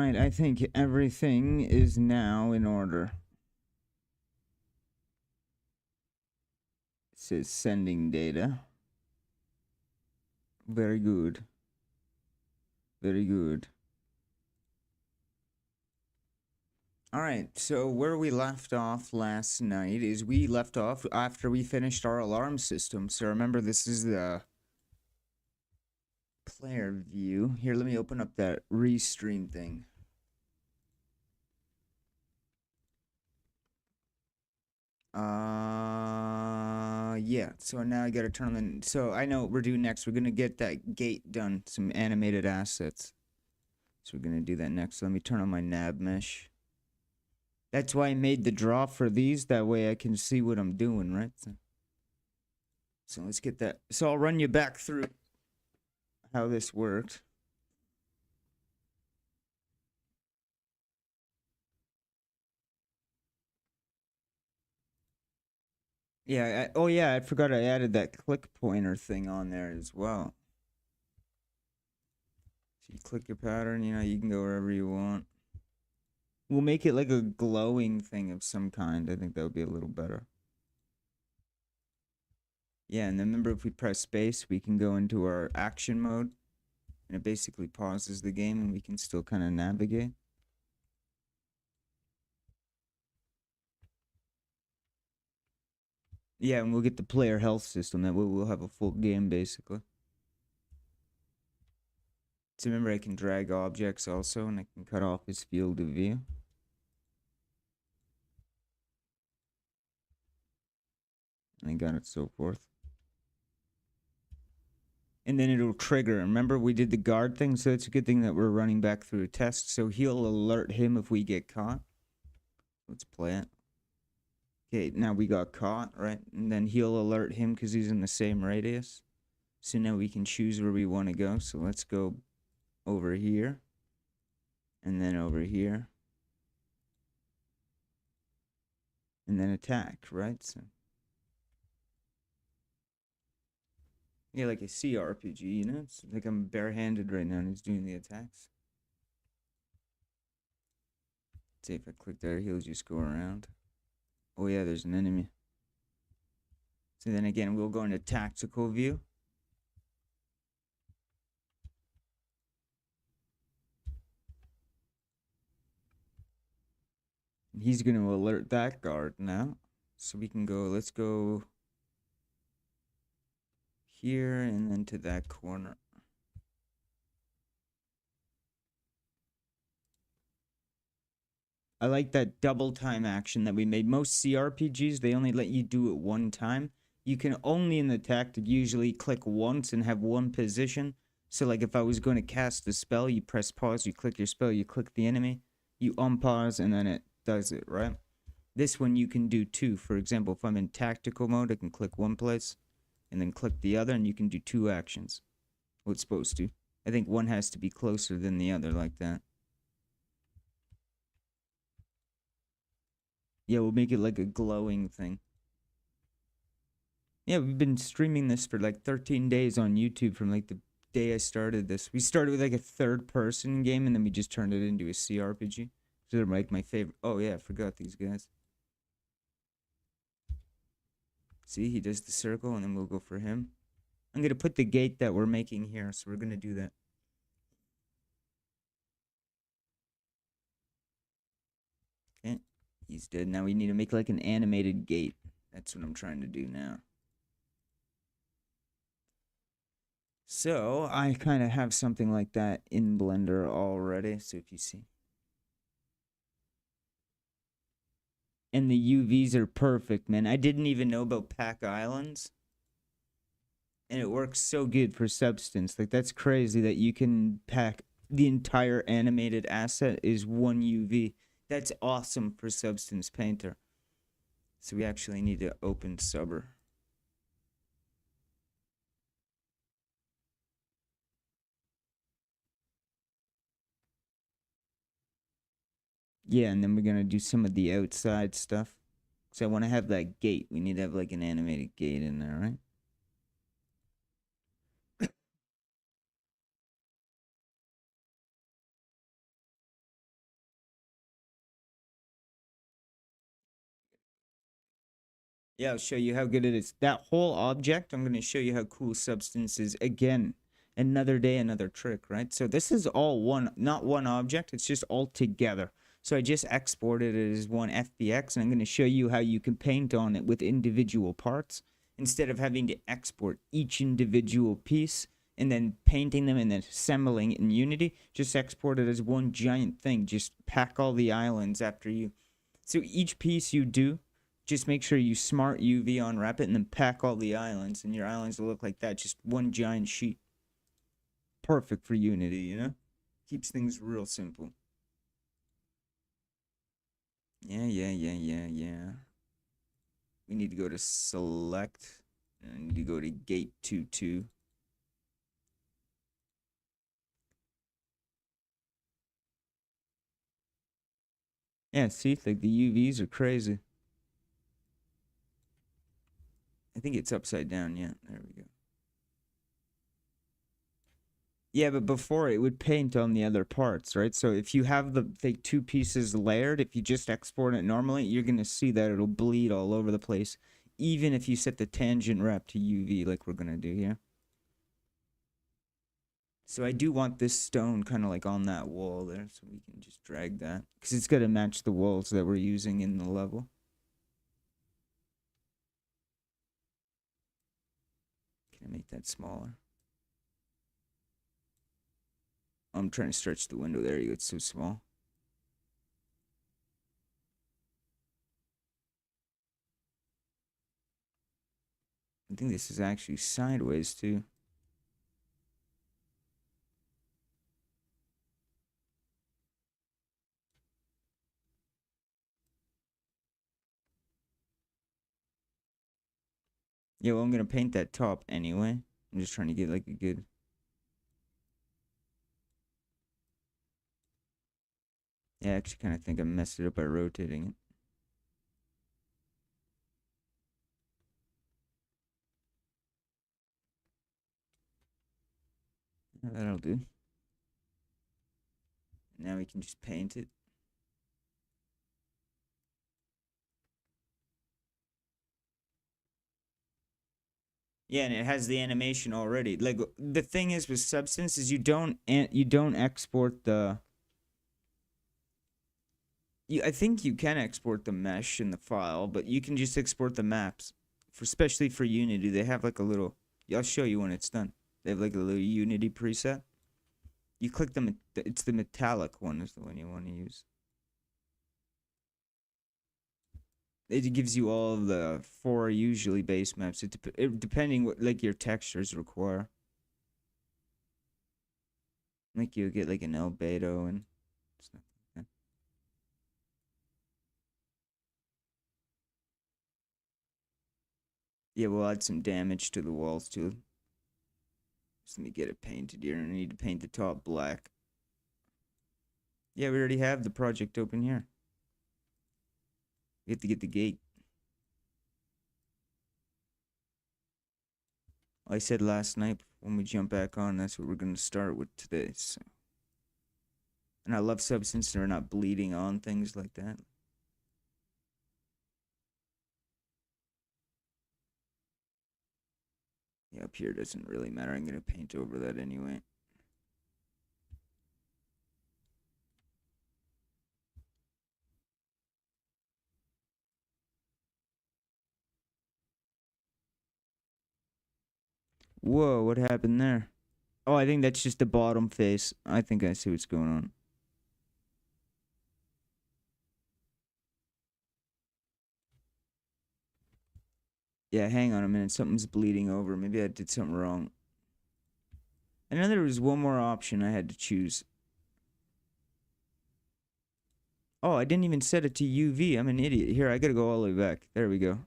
Alright, I think everything is now in order. It says sending data. Very good. Very good. Alright, so where we left off last night is we left off after we finished our alarm system. So remember, this is the player view. Here, let me open up that restream thing. Yeah, so now I gotta turn them in. So I know what we're doing next. We're gonna get that gate done, some animated assets. So we're gonna do that next. Let me turn on my nav mesh. That's why I made the draw for these. That way I can see what I'm doing, right? So let's get that. So I'll run you back through how this worked. Yeah, oh yeah, I forgot I added that click pointer thing on there as well. So you click your pattern, you know, you can go wherever you want. We'll make it like a glowing thing of some kind. I think that would be a little better. Yeah, and then remember, if we press space, we can go into our action mode. And it basically pauses the game and we can still kind of navigate. Yeah, and we'll get the player health system. That way we'll have a full game, basically. So remember, I can drag objects also, and I can cut off his field of view. And I got it, so forth. And then it'll trigger. Remember, we did the guard thing, so it's a good thing that we're running back through a test. So he'll alert him if we get caught. Let's play it. Okay, now we got caught, right? And then he'll alert him because he's in the same radius. So now we can choose where we want to go. So let's go over here. And then over here. And then attack, right? So yeah, like a CRPG, you know? It's like I'm barehanded right now and he's doing the attacks. See if I click there, he'll just go around. Oh yeah, there's an enemy. So then again, we'll go into tactical view. He's going to alert that guard now. So we can go, let's go here and then to that corner. I like that double time action that we made. Most CRPGs, they only let you do it one time. You can only in the tactic usually click once and have one position. So like if I was going to cast the spell, you press pause, you click your spell, you click the enemy, you unpause, and then it does it, right? This one you can do two. For example, if I'm in tactical mode, I can click one place and then click the other, and you can do two actions. Well, it's supposed to. I think one has to be closer than the other, like that. Yeah, we'll make it like a glowing thing. Yeah, we've been streaming this for like 13 days on YouTube from like the day I started this. We started with like a third-person game, and then we just turned it into a CRPG. So they're like my favorite. Oh yeah, I forgot these guys. See, he does the circle, and then we'll go for him. I'm going to put the gate that we're making here, so we're going to do that. Okay, he's dead. Now we need to make like an animated gate. That's what I'm trying to do now. So I kind of have something like that in Blender already. So if you see. And the UVs are perfect, man. I didn't even know about pack islands. And it works so good for Substance. Like, that's crazy that you can pack the entire animated asset is one UV. That's awesome for Substance Painter. So we actually need to open Subber. Yeah, and then we're going to do some of the outside stuff. So I want to have that gate. We need to have like an animated gate in there, right? Yeah, I'll show you how good it is. That whole object, I'm going to show you how cool Substance is. Again, another day, another trick, right? So this is all one, not one object. It's just all together. So I just exported it as one FBX, and I'm going to show you how you can paint on it with individual parts instead of having to export each individual piece and then painting them and then assembling it in Unity. Just export it as one giant thing. Just pack all the islands after you. So each piece you do, just make sure you smart UV unwrap it and then pack all the islands, and your islands will look like that, just one giant sheet. Perfect for Unity, you know? Keeps things real simple. Yeah. We need to go to select. And I need to go to gate 22. Yeah, see, like the UVs are crazy. I think it's upside down. Yeah, there we go. Yeah, but before it would paint on the other parts, right? So if you have the two pieces layered, if you just export it normally, you're gonna see that it'll bleed all over the place, even if you set the tangent wrap to UV like we're gonna do here. So I do want this stone kind of like on that wall there, so we can just drag that, because it's gonna match the walls that we're using in the level. Can I make that smaller? I'm trying to stretch the window. There you go. It's so small. I think this is actually sideways too. Yeah, well, I'm gonna paint that top anyway. I'm just trying to get like a good. Yeah, I actually kind of think I messed it up by rotating it. Yeah, that'll do. Now we can just paint it. Yeah, and it has the animation already. Like the thing is with Substance is you don't export the. I think you can export the mesh in the file, but you can just export the maps. For especially for Unity, they have like a little. I'll show you when it's done. They have like a little Unity preset. You click the. It's the metallic one is the one you want to use. It gives you all of the four usually base maps. Depending what like your textures require. Like you get like an albedo and stuff like that. Yeah, we'll add some damage to the walls too. Just let me get it painted here. I need to paint the top black. Yeah, we already have the project open here. We have to get the gate. I said last night when we jump back on, that's what we're going to start with today. So. And I love Substance. They're not bleeding on things like that. Yeah, up here doesn't really matter. I'm going to paint over that anyway. Whoa, what happened there? Oh, I think that's just the bottom face. I think I see what's going on. Yeah, hang on a minute. Something's bleeding over. Maybe I did something wrong. And then there was one more option I had to choose. Oh, I didn't even set it to UV. I'm an idiot. Here, I gotta go all the way back. There we go.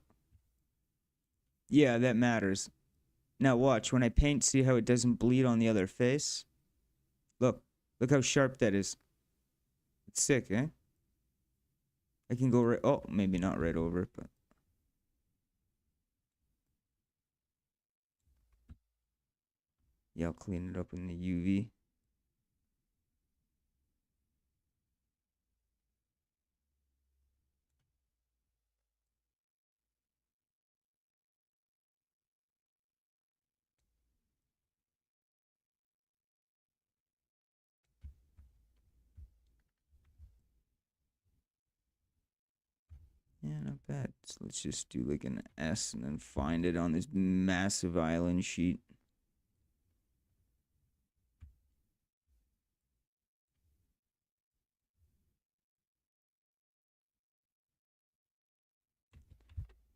Yeah, that matters. Now watch. When I paint, see how it doesn't bleed on the other face? Look. Look how sharp that is. It's sick, eh? I can go right... Oh, maybe not right over it, but... Yeah, I'll clean it up in the UV. Yeah, not bad. So let's just do like an S and then find it on this massive island sheet.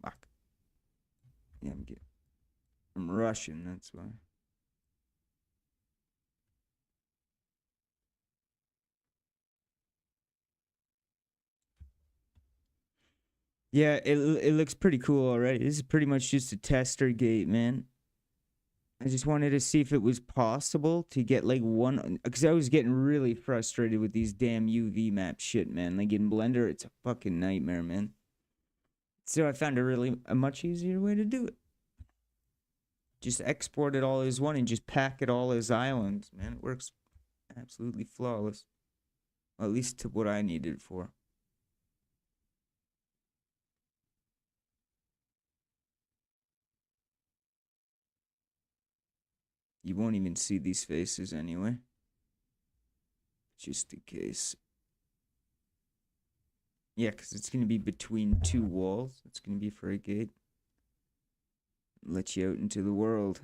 Fuck. Yeah, I'm rushing, that's why. Yeah, it looks pretty cool already. This is pretty much just a tester gate, man. I just wanted to see if it was possible to get like one, because I was getting really frustrated with these damn UV map shit, man. Like in Blender, it's a fucking nightmare, man. So I found a much easier way to do it. Just export it all as one and just pack it all as islands, man. It works absolutely flawless. Well, at least to what I needed it for. You won't even see these faces anyway. Just in case. Yeah, because it's going to be between two walls. It's going to be for a gate. Let you out into the world.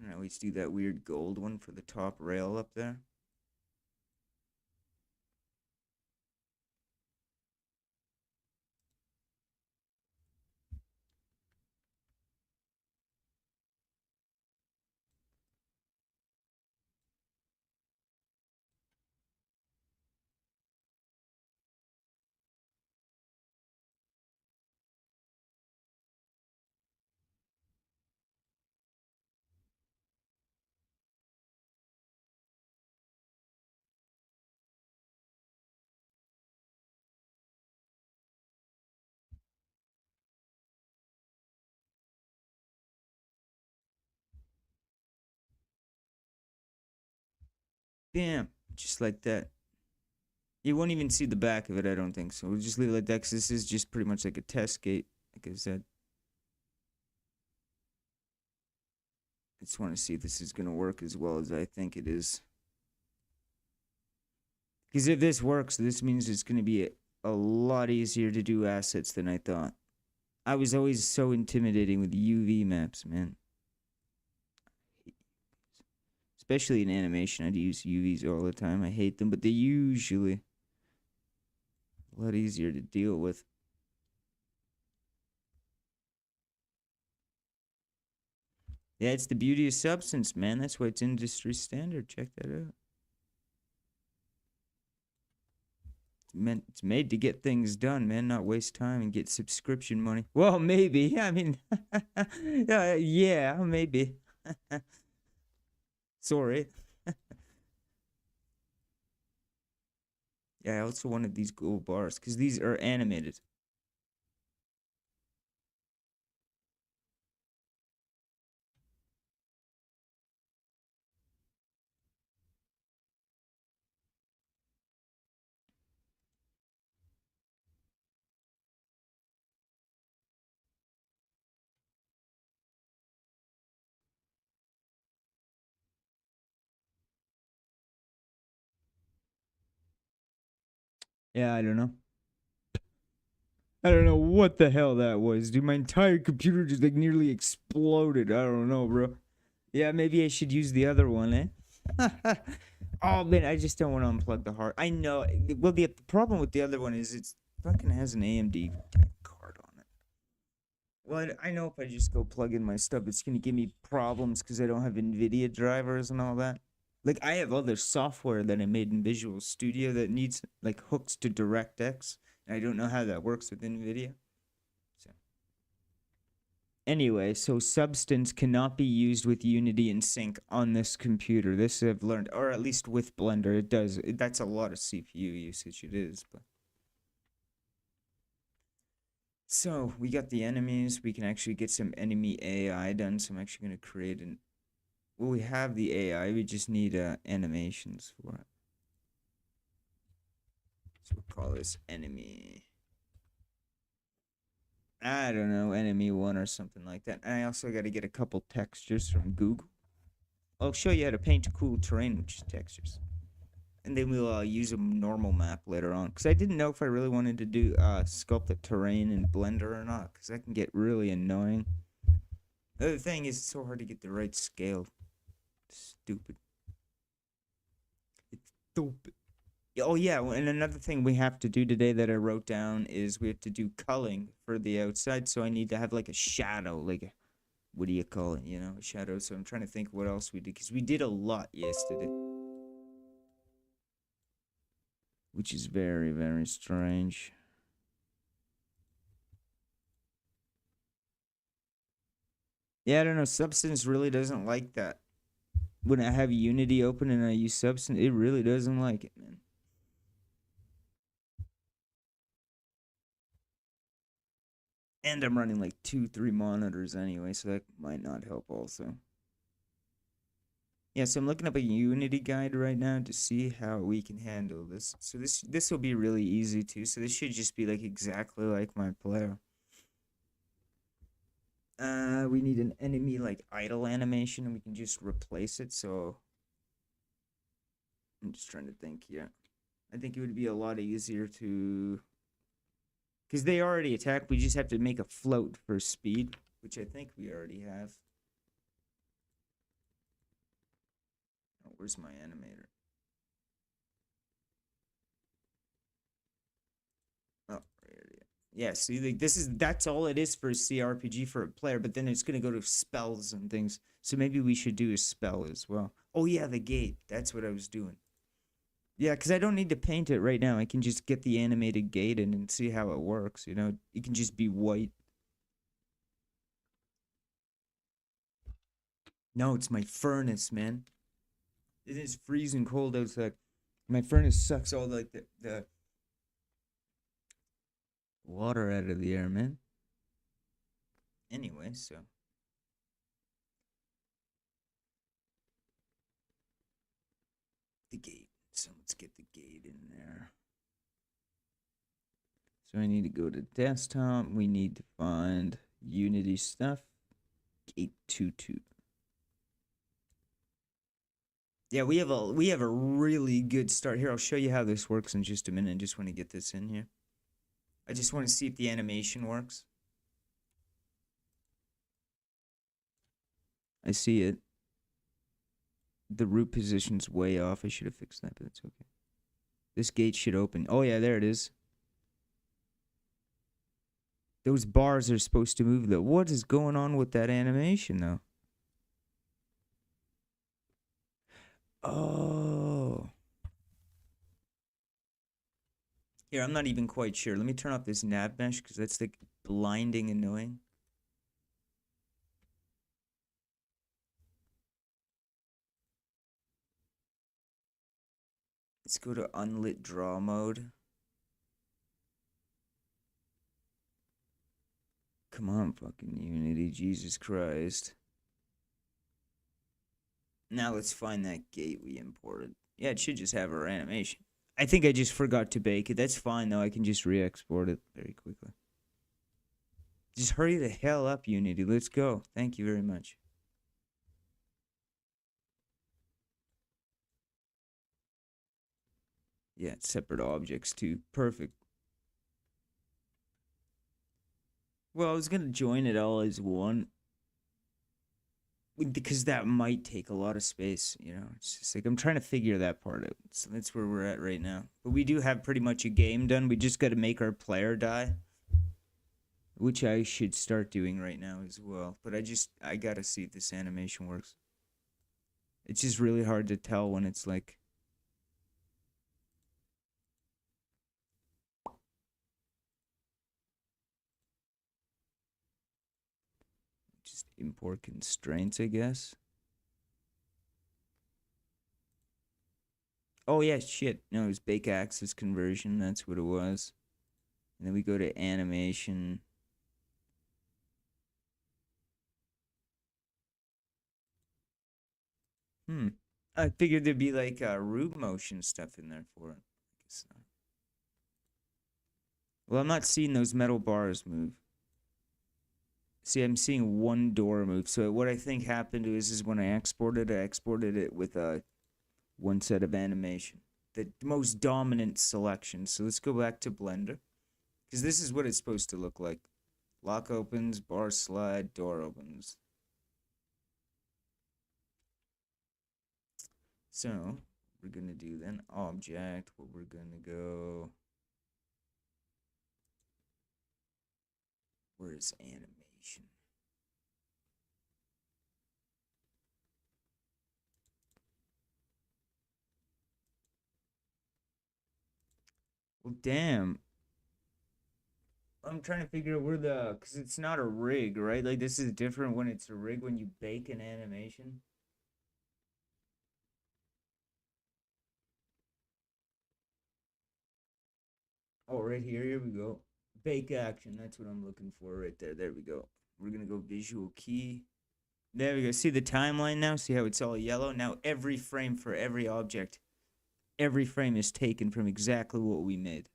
And I always do that weird gold one for the top rail up there. Bam! Just like that. You won't even see the back of it, I don't think. So we'll just leave it like that because this is just pretty much like a test gate, like I said. I just want to see if this is going to work as well as I think it is. Because if this works, this means it's going to be a lot easier to do assets than I thought. I was always so intimidating with UV maps, man. Especially in animation, I'd use UVs all the time. I hate them, but they're usually a lot easier to deal with. Yeah, it's the beauty of Substance, man. That's why it's industry standard. Check that out. It's made to get things done, man, not waste time and get subscription money. Well, maybe. I mean, yeah, maybe. Sorry. Yeah, I also wanted these gold bars because these are animated. Yeah, I don't know. I don't know what the hell that was, dude. My entire computer just like nearly exploded. I don't know, bro. Yeah, maybe I should use the other one, eh? Oh man, I just don't want to unplug the hard. I know. Well, the problem with the other one is it's fucking has an AMD card on it. Well, I know if I just go plug in my stuff, it's gonna give me problems because I don't have NVIDIA drivers and all that. Like I have other software that I made in Visual Studio that needs like hooks to DirectX, and I don't know how that works with NVIDIA. So anyway, so Substance cannot be used with Unity and Sync on this computer. This I've learned, or at least with Blender, it does. That's a lot of CPU usage. It is, but. So we got the enemies. We can actually get some enemy AI done. So I'm actually going to create an. Well, we have the AI. We just need animations for it. So we'll call this enemy. I don't know, enemy one or something like that. And I also got to get a couple textures from Google. I'll show you how to paint cool terrain with just textures. And then we'll use a normal map later on. Because I didn't know if I really wanted to do sculpt the terrain in Blender or not. Because that can get really annoying. The other thing is it's so hard to get the right scale. Stupid. It's stupid. Oh yeah, and another thing we have to do today that I wrote down is we have to do culling for the outside. So I need to have like a shadow, like a, what do you call it? You know, a shadow. So I'm trying to think what else we did because we did a lot yesterday, which is very, very strange. Yeah, I don't know. Substance really doesn't like that. When I have Unity open and I use Substance, it really doesn't like it, man. And I'm running like 2, 3 monitors anyway, so that might not help also. Yeah, so I'm looking up a Unity guide right now to see how we can handle this. So this will be really easy too. So this should just be like exactly like my player. We need an enemy like idle animation and we can just replace it. So I'm just trying to think here. I think it would be a lot easier to, because they already attack. We just have to make a float for speed, which I think we already have. Oh, where's my animator? Oh, yeah. See, like that's all it is for a CRPG for a player. But then it's gonna go to spells and things. So maybe we should do a spell as well. Oh yeah, the gate. That's what I was doing. Yeah, because I don't need to paint it right now. I can just get the animated gate in and see how it works. You know, it can just be white. No, it's my furnace, man. It is freezing cold outside. My furnace sucks all like the water out of the air, man. Anyway, so the gate. So let's get the gate in there. So I need to go to desktop. We need to find Unity stuff. Gate 22. Yeah, we have a really good start here. I'll show you how this works in just a minute. I just want to get this in here. I just want to see if the animation works. I see it. The root position's way off. I should have fixed that, but it's okay. This gate should open. Oh yeah, there it is. Those bars are supposed to move though. What is going on with that animation though? Oh. Here, I'm not even quite sure. Let me turn off this nav mesh because that's like blinding annoying. Let's go to unlit draw mode. Come on, fucking Unity, Jesus Christ. Now let's find that gate we imported. Yeah, it should just have our animation. I think I just forgot to bake it. That's fine though. I can just re-export it very quickly. Just hurry the hell up, Unity. Let's go. Thank you very much. Yeah, separate objects too. Perfect. Well, I was gonna join it all as one because that might take a lot of space, you know. It's just like I'm trying to figure that part out. So that's where we're at right now. But we do have pretty much a game done. We just got to make our player die, which I should start doing right now as well. But I got to see if this animation works. It's just really hard to tell when it's like just import constraints, I guess. Oh yeah, shit. No, it was bake axis conversion. That's what it was. And then we go to animation. I figured there'd be like root motion stuff in there for it. I guess not. Well, I'm not seeing those metal bars move. See, I'm seeing one door move. So what I think happened is when I exported it with one set of animation, the most dominant selection. So let's go back to Blender, because this is what it's supposed to look like. Lock opens, bar slide, door opens. So we're gonna do then object. What we're gonna go. Where's animation? Well, damn. I'm trying to figure out where because it's not a rig, right? Like this is different when it's a rig when you bake an animation. Oh, right here, here we go. Bake action, that's what I'm looking for right there. There we go. We're gonna go visual key. There we go. See the timeline now? See how it's all yellow? Now every frame for every object, every frame is taken from exactly what we made.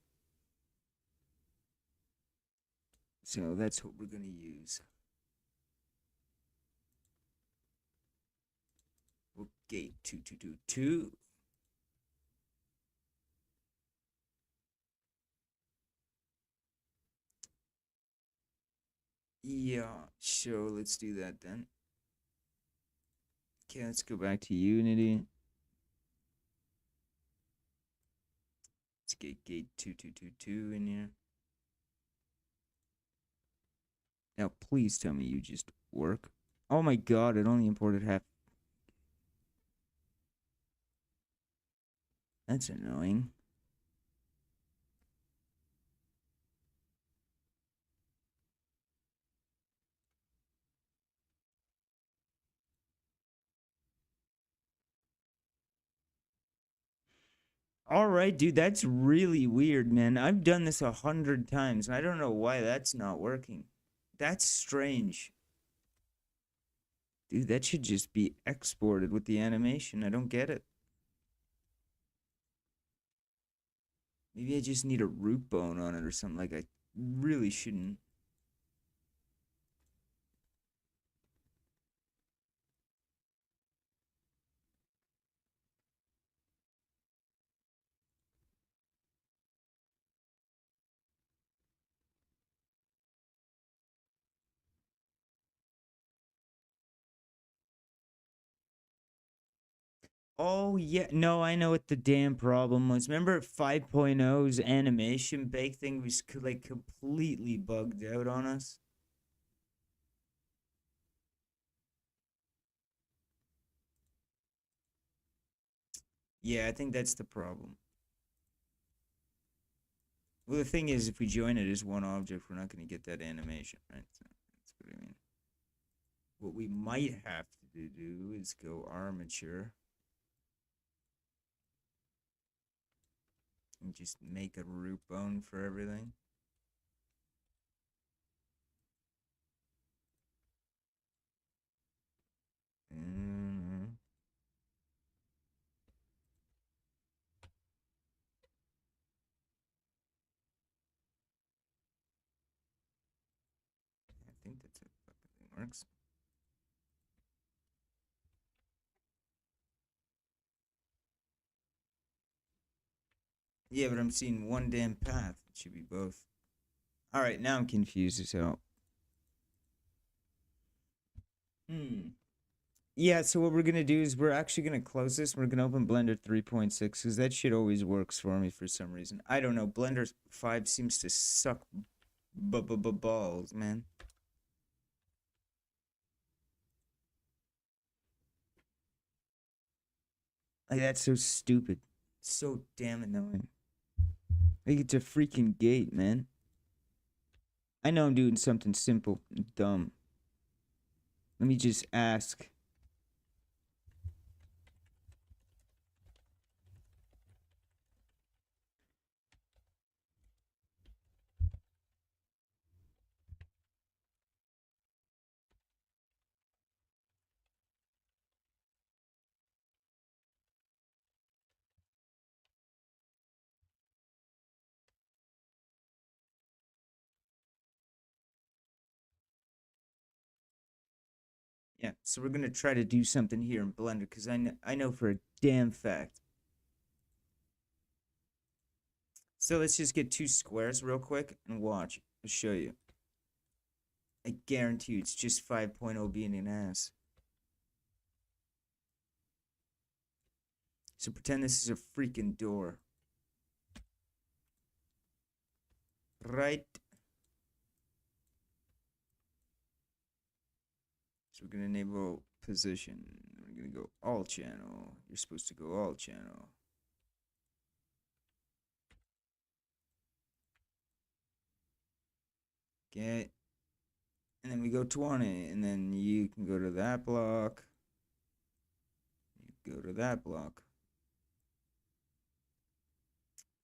So that's what we're gonna use. We'll gate 2222. Yeah, sure, let's do that then. Okay, let's go back to Unity. Let's get gate 2222 in here. Now, please tell me you just work. Oh my god, it only imported half. That's annoying. All right, dude, that's really weird, man. I've done this 100 times, and I don't know why that's not working. That's strange. Dude, that should just be exported with the animation. I don't get it. Maybe I just need a root bone on it or something. Like, I really shouldn't. Oh, yeah. No, I know what the damn problem was. Remember 5.0's animation bake thing was like completely bugged out on us? Yeah, I think that's the problem. Well, the thing is, if we join it as one object, we're not going to get that animation, right? So that's what I mean. What we might have to do is go armature and just make a root bone for everything. Mm, I think that's how it fucking works. Yeah, but I'm seeing one damn path. It should be both. All right, now I'm confused as hell. Hmm. Yeah, so what we're gonna do is we're actually gonna close this. We're gonna open Blender 3.6 because that shit always works for me for some reason. I don't know. Blender 5 seems to suck balls, man. Like that's so stupid. So damn annoying. Like it's a freaking gate, man. I know I'm doing something simple and dumb. Let me just ask. Yeah, so we're gonna try to do something here in Blender because I know for a damn fact. So let's just get two squares real quick and watch. I'll show you. I guarantee you it's just 5.0 being an ass. So pretend this is a freaking door. Right? So we're gonna enable position. We're gonna go all channel. You're supposed to go all channel. Okay. And then we go 20. And then you can go to that block. You go to that block.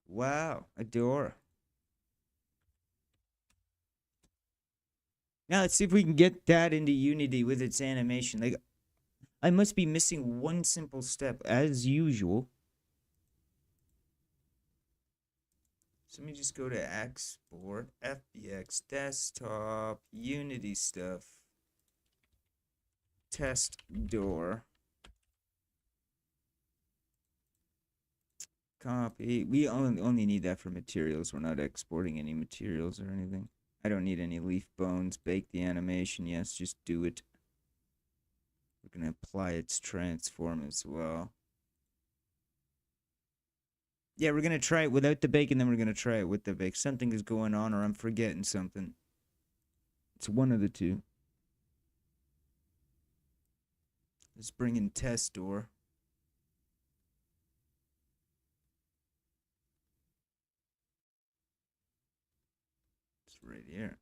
Wow, a door. Now let's see if we can get that into Unity with its animation. Like, I must be missing one simple step, as usual. So let me just go to Export, FBX, Desktop, Unity stuff, Test Door. Copy. We only need that for materials. We're not exporting any materials or anything. I don't need any leaf bones. Bake the animation. Yes, just do it. We're going to apply its transform as well. Yeah, we're going to try it without the bake, and then we're going to try it with the bake. Something is going on, or I'm forgetting something. It's one of the two. Let's bring in test door. It's right here.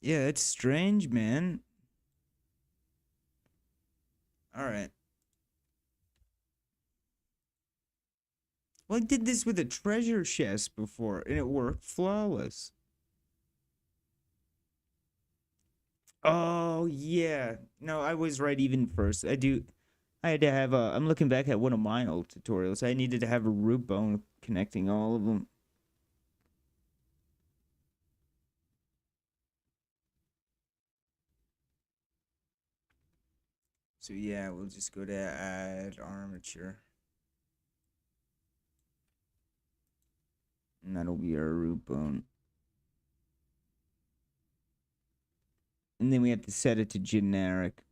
Yeah, it's strange, man. All right. Well, I did this with a treasure chest before, and it worked flawless. Oh, yeah. No, I was right even first. I had to have a, I'm looking back at one of my old tutorials. I needed to have a root bone connecting all of them. So yeah, we'll just go to add armature. And that'll be our root bone. And then we have to set it to generic.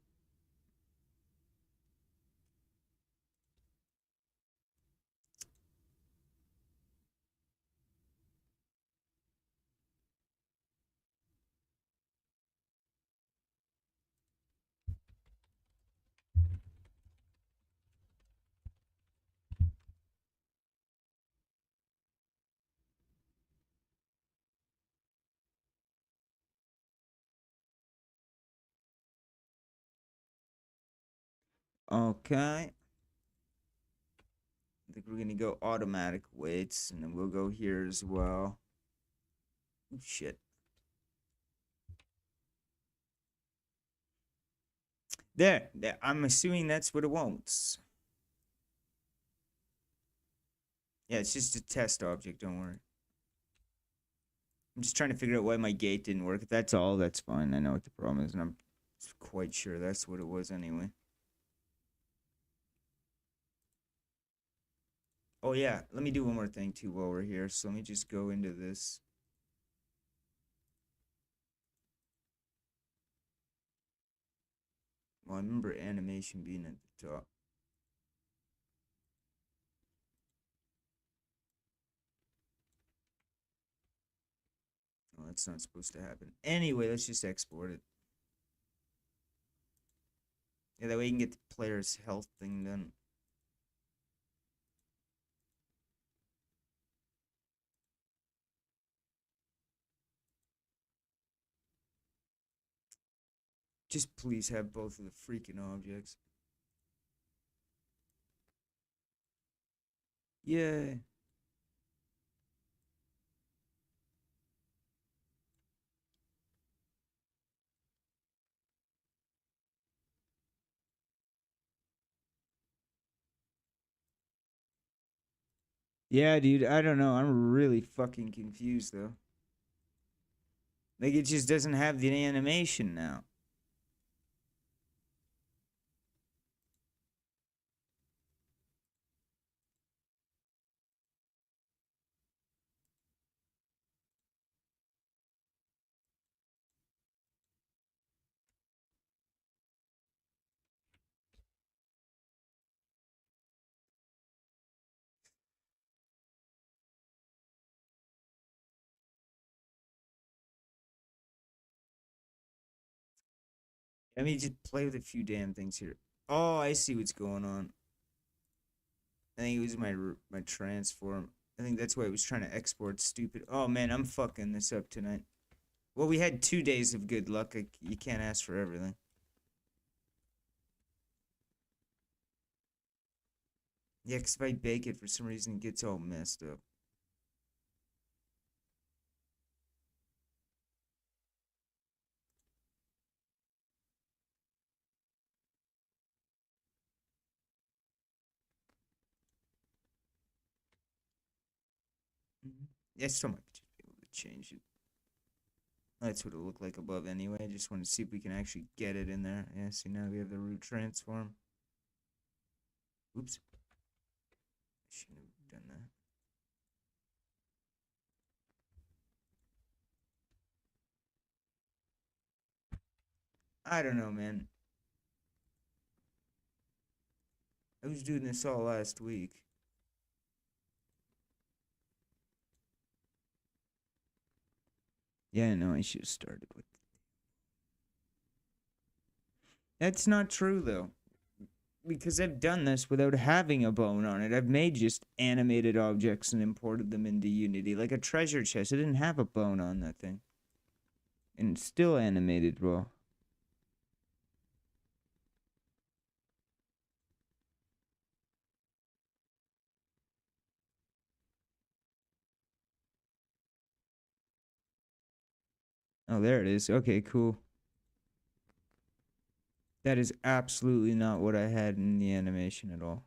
Okay. I think we're gonna go automatic weights, and then we'll go here as well. Oh, shit. There. I'm assuming that's what it wants. Yeah, it's just a test object, don't worry. I'm just trying to figure out why my gate didn't work. If that's all, that's fine. I know what the problem is, and I'm quite sure that's what it was anyway. Oh, yeah. Let me do one more thing, too, while we're here. So let me just go into this. Well, I remember animation being at the top. Oh, that's not supposed to happen. Anyway, let's just export it. Yeah, that way you can get the player's health thing done. Just please have both of the freaking objects. Yay. Yeah, dude, I don't know. I'm really fucking confused though. Like it just doesn't have the animation now. Let me just play with a few damn things here. Oh, I see what's going on. I think it was my transform. I think that's why I was trying to export stupid. Oh man, I'm fucking this up tonight. Well, we had 2 days of good luck. You can't ask for everything. Yeah, 'cause if I bake it for some reason, it gets all messed up. Yeah, still might just be able to change it. That's what it looked like above anyway. I just want to see if we can actually get it in there. Yeah, see now we have the root transform. Oops. Shouldn't have done that. I don't know, man. I was doing this all last week. Yeah, no, I should have started with. That's not true though. Because I've done this without having a bone on it. I've made just animated objects and imported them into Unity. Like a treasure chest. It didn't have a bone on that thing. And it's still animated raw. Oh, there it is. Okay, cool. That is absolutely not what I had in the animation at all.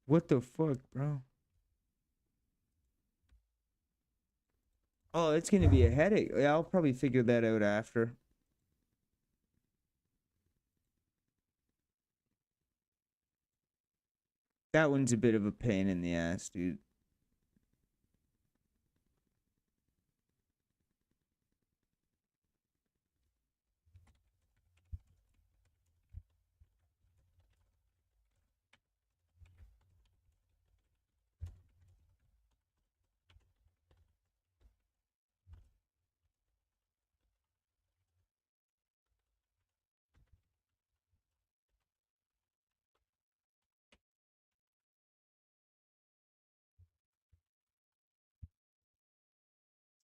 What the fuck, bro? Oh, it's gonna be a headache. Yeah, I'll probably figure that out after. That one's a bit of a pain in the ass, dude.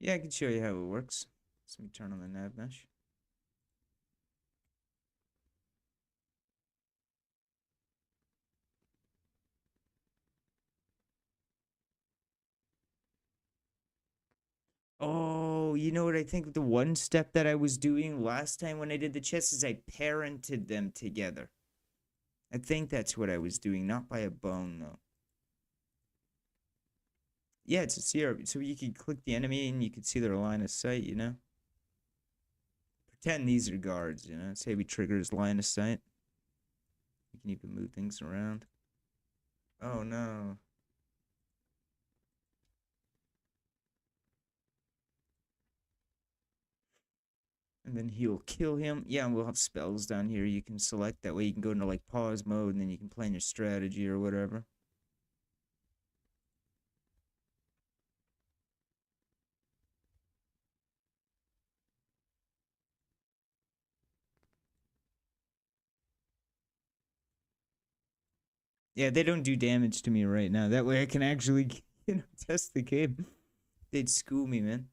Yeah, I can show you how it works. Let me turn on the nav mesh. Oh, you know what I think the one step that I was doing last time when I did the chess is I parented them together. I think that's what I was doing, not by a bone though. Yeah, it's a CRPG, so you can click the enemy and you can see their line of sight, you know? Pretend these are guards, you know? Say we trigger his line of sight. You can even move things around. Oh no. And then he'll kill him. Yeah, and we'll have spells down here you can select. That way you can go into like pause mode and then you can plan your strategy or whatever. Yeah, they don't do damage to me right now. That way I can actually, test the game. They'd school me, man.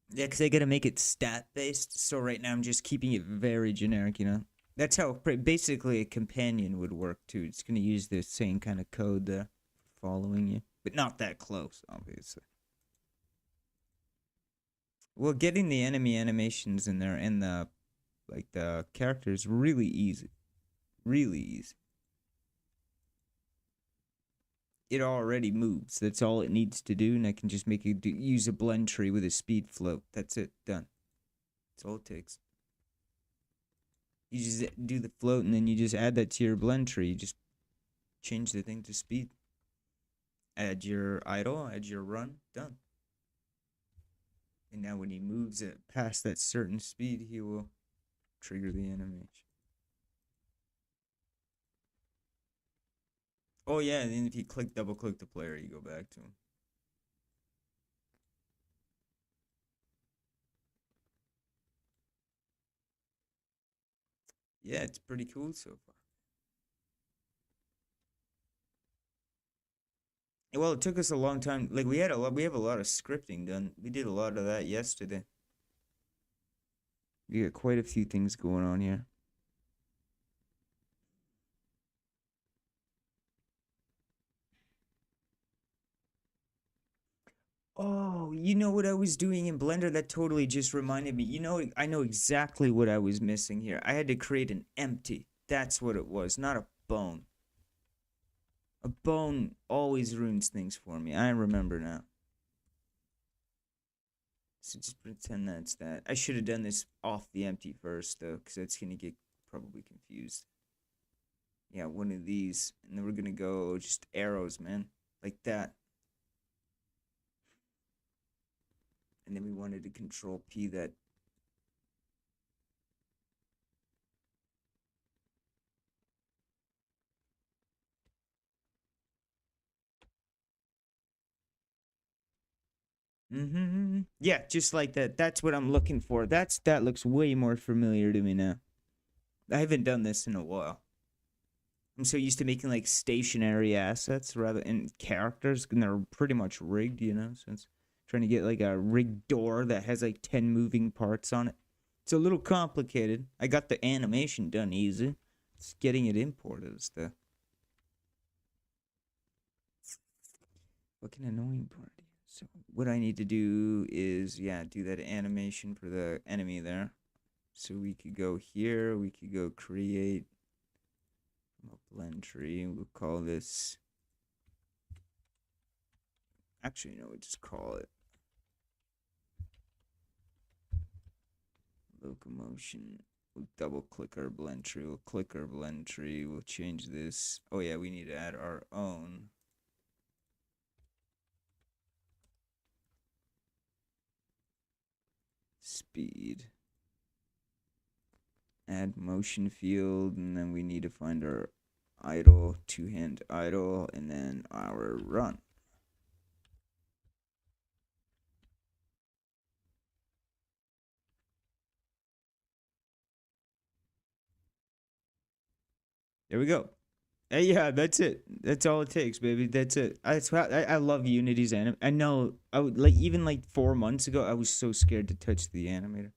Yeah, because I gotta make it stat based. So right now I'm just keeping it very generic, you know? That's how basically a companion would work too. It's gonna use the same kind of code there, following you, but not that close, obviously. Well, getting the enemy animations in there and the characters really easy. Really easy. It already moves. That's all it needs to do, and I can just make it use a blend tree with a speed float. That's it. Done. That's all it takes. You just do the float, and then you just add that to your blend tree. You just change the thing to speed. Add your idle, add your run. Done. And now when he moves it past that certain speed, he will trigger the animation. Oh yeah, and then if you double click the player, you go back to him. Yeah, it's pretty cool so far. Well, it took us a long time. Like we have a lot of scripting done. We did a lot of that yesterday. We got quite a few things going on here. Oh, you know what I was doing in Blender? That totally just reminded me. You know, I know exactly what I was missing here. I had to create an empty. That's what it was, not a bone. A bone always ruins things for me. I remember now. So just pretend that's that. I should have done this off the empty first, though, because that's going to get probably confused. Yeah, one of these. And then we're going to go just arrows, man. Like that. And then we wanted to control P that. Yeah, just like that. That's what I'm looking for. That looks way more familiar to me now. I haven't done this in a while. I'm so used to making like stationary assets rather than characters, and they're pretty much rigged, you know. So it's trying to get like a rigged door that has like 10 moving parts on it. It's a little complicated. I got the animation done easy. It's getting it imported is the fucking annoying part. So what I need to do is, yeah, do that animation for the enemy there. So we could go here. We could go create a blend tree. We'll call this. Actually, no, we'll just call it locomotion. We'll double click our blend tree. We'll click our blend tree. We'll change this. Oh, yeah, we need to add our own. Speed. Add motion field, and then we need to find our idle, two-hand idle, and then our run. There we go. Yeah, that's it. That's all it takes, baby. That's it. I love Unity's anim. I know. I would like even like 4 months ago. I was so scared to touch the animator.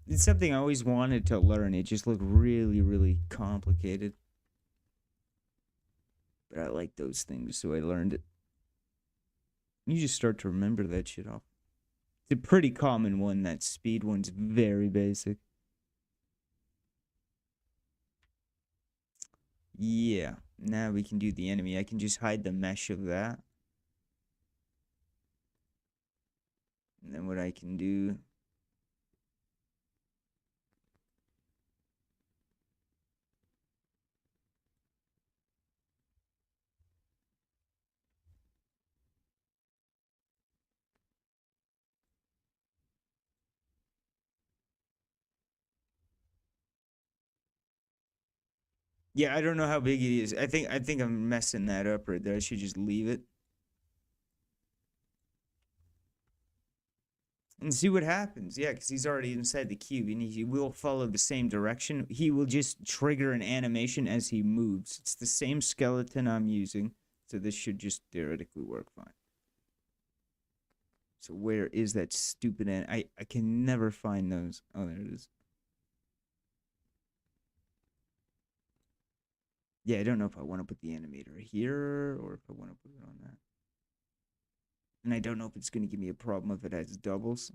It's something I always wanted to learn. It just looked really, really complicated. But I like those things, so I learned it. You just start to remember that shit off. It's a pretty common one. That speed one's very basic. Yeah. Now we can do the enemy. I can just hide the mesh of that. And then what I can do. Yeah, I don't know how big it is. I think I'm messing that up right there. I should just leave it. And see what happens. Yeah, because he's already inside the cube and he will follow the same direction. He will just trigger an animation as he moves. It's the same skeleton I'm using. So this should just theoretically work fine. So where is that stupid I can never find those. Oh, there it is. Yeah, I don't know if I want to put the animator here or if I want to put it on that. And I don't know if it's going to give me a problem if it has doubles.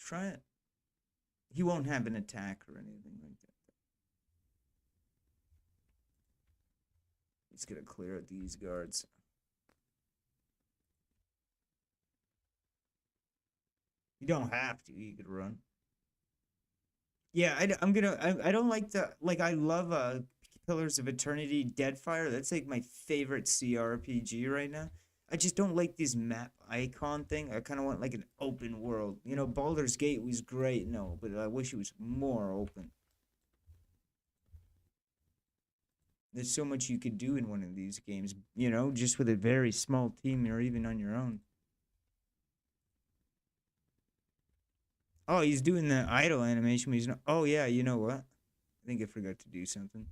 Try it. He won't have an attack or anything like that. He's gonna clear out these guards. You don't have to. You could run. Yeah, I don't like I love Pillars of Eternity Deadfire. That's like my favorite CRPG right now. I just don't like this map icon thing. I kind of want like an open world. You know, Baldur's Gate was great, no, but I wish it was more open. There's so much you could do in one of these games, you know, just with a very small team or even on your own. Oh, he's doing the idle animation. But he's not. Oh yeah, you know what? I think I forgot to do something.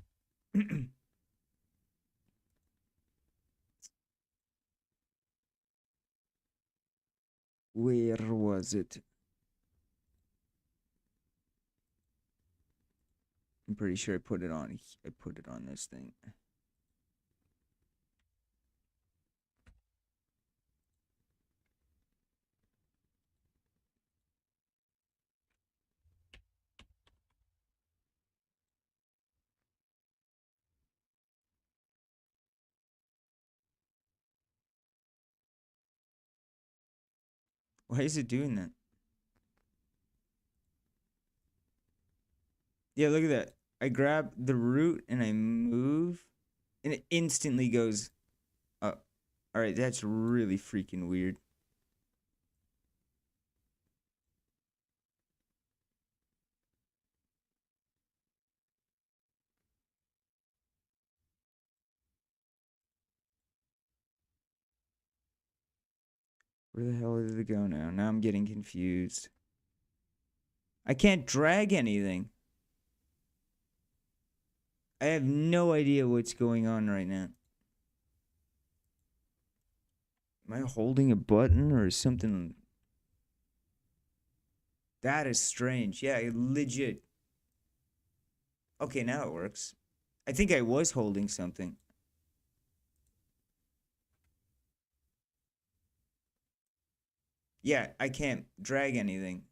Where was it? I'm pretty sure I put it on. I put it on this thing. Why is it doing that? Yeah, look at that. I grab the root and I move, and it instantly goes up. All right, that's really freaking weird. Where the hell did it go now? Now I'm getting confused. I can't drag anything. I have no idea what's going on right now. Am I holding a button or something? That is strange. Yeah, legit. Okay, now it works. I think I was holding something. Yeah, I can't drag anything.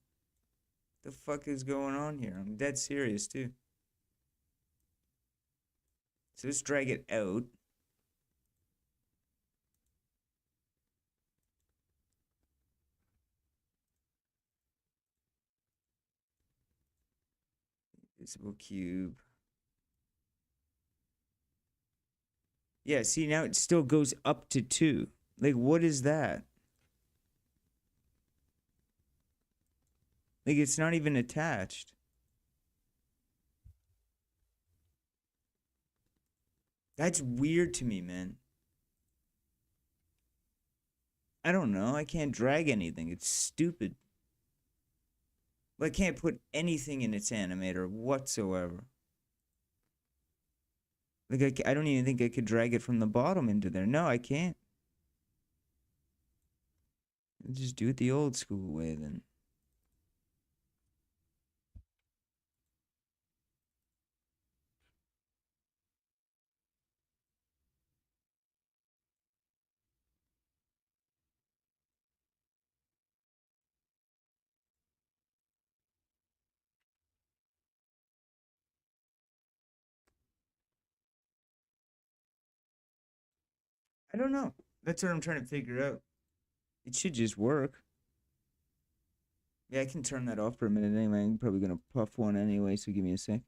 The fuck is going on here? I'm dead serious, too. So let's drag it out. Visible cube. Yeah, see, now it still goes up to 2. Like, what is that? Like, it's not even attached. That's weird to me, man. I don't know. I can't drag anything. It's stupid. Well, I can't put anything in its animator whatsoever. Like, I don't even think I could drag it from the bottom into there. No, I can't. I'll just do it the old school way then. I don't know. That's what I'm trying to figure out. It should just work. Yeah, I can turn that off for a minute anyway. I'm probably gonna puff one anyway, so give me a sec.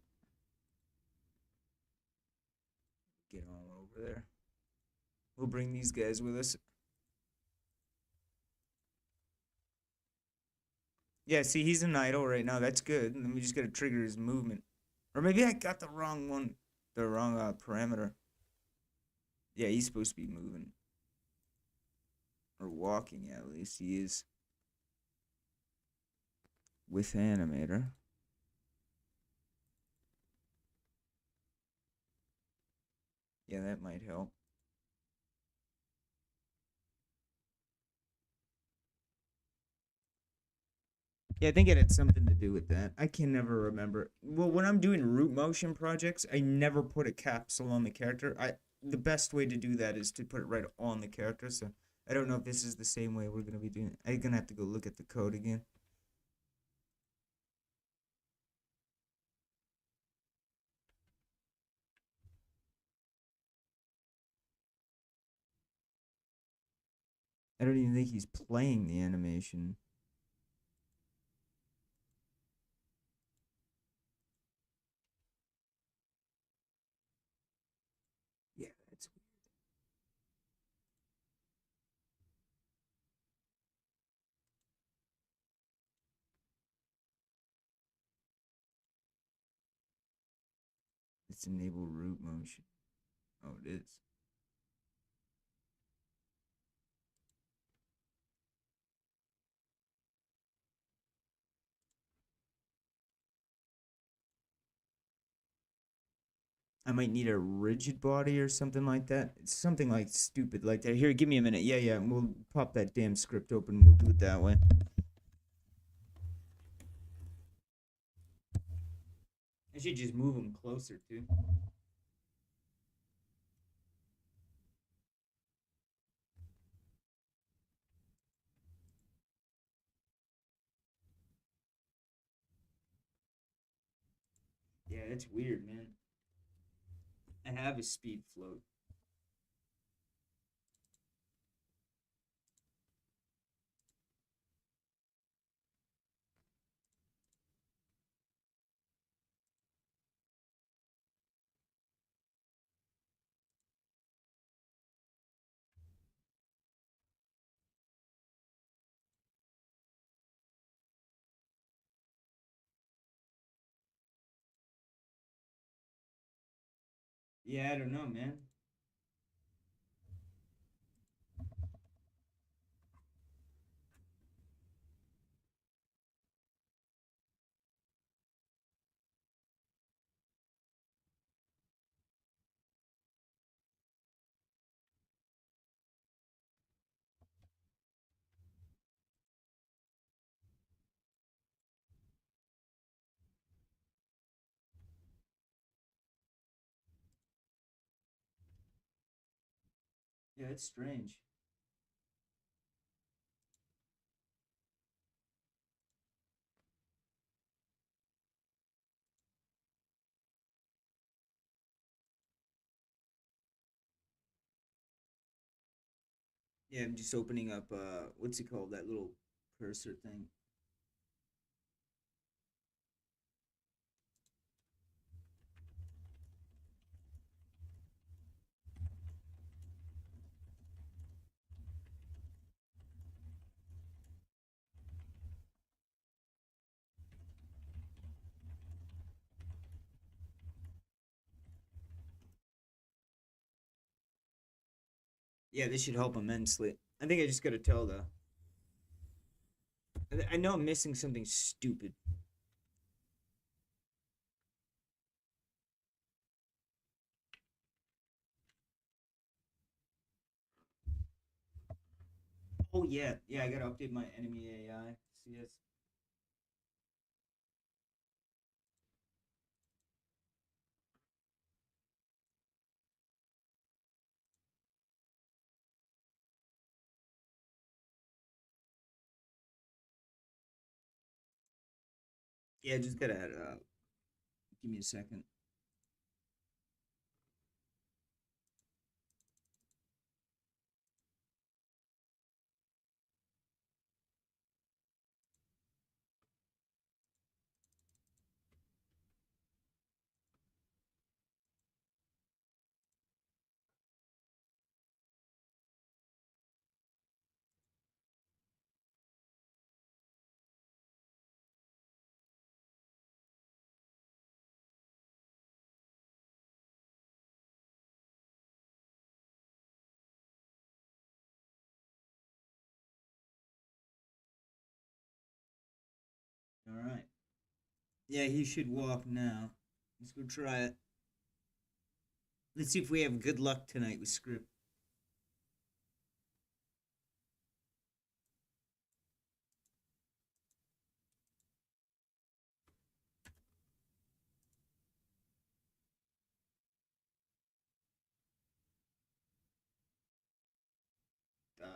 Get on over there. We'll bring these guys with us. Yeah, see, he's an idle right now. That's good. And then we just gotta trigger his movement. Or maybe I got the wrong one. The wrong parameter. Yeah, he's supposed to be moving. Or walking, at least. He is. With animator. Yeah, that might help. Yeah, I think it had something to do with that. I can never remember. Well, when I'm doing root motion projects, I never put a capsule on the character. The best way to do that is to put it right on the character. So I don't know if this is the same way we're gonna be doing it. I'm gonna have to go look at the code again. I don't even think he's playing the animation. Yeah, that's it's enable root motion. Oh, it is. I might need a rigid body or something like that. It's something like stupid like that. Here, give me a minute. Yeah, yeah. We'll pop that damn script open. We'll do it that way. I should just move him closer too. Yeah, it's weird, man. I have a speed float. Yeah, I don't know, man. Yeah, it's strange. Yeah, I'm just opening up what's it called? That little cursor thing. Yeah, this should help immensely. I think I just gotta tell though. I know I'm missing something stupid. Oh yeah, yeah. I gotta update my enemy AI. CS. Yeah, just gotta add it up. Give me a second. All right. Yeah, he should walk now. Let's go try it. Let's see if we have good luck tonight with script. Die.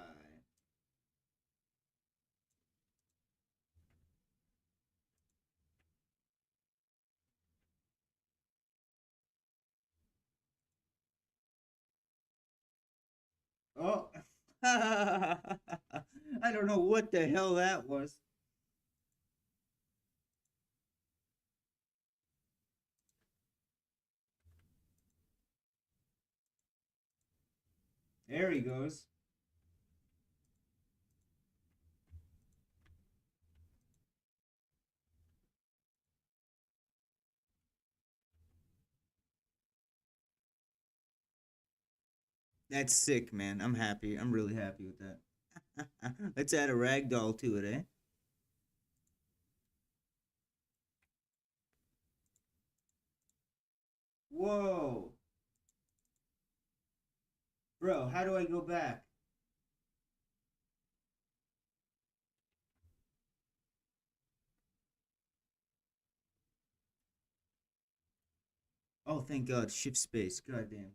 Oh. I don't know what the hell that was. There he goes. That's sick, man. I'm happy. I'm really happy with that. Let's add a ragdoll to it, eh? Whoa. Bro, how do I go back? Oh, thank God. Shift space. Goddamn.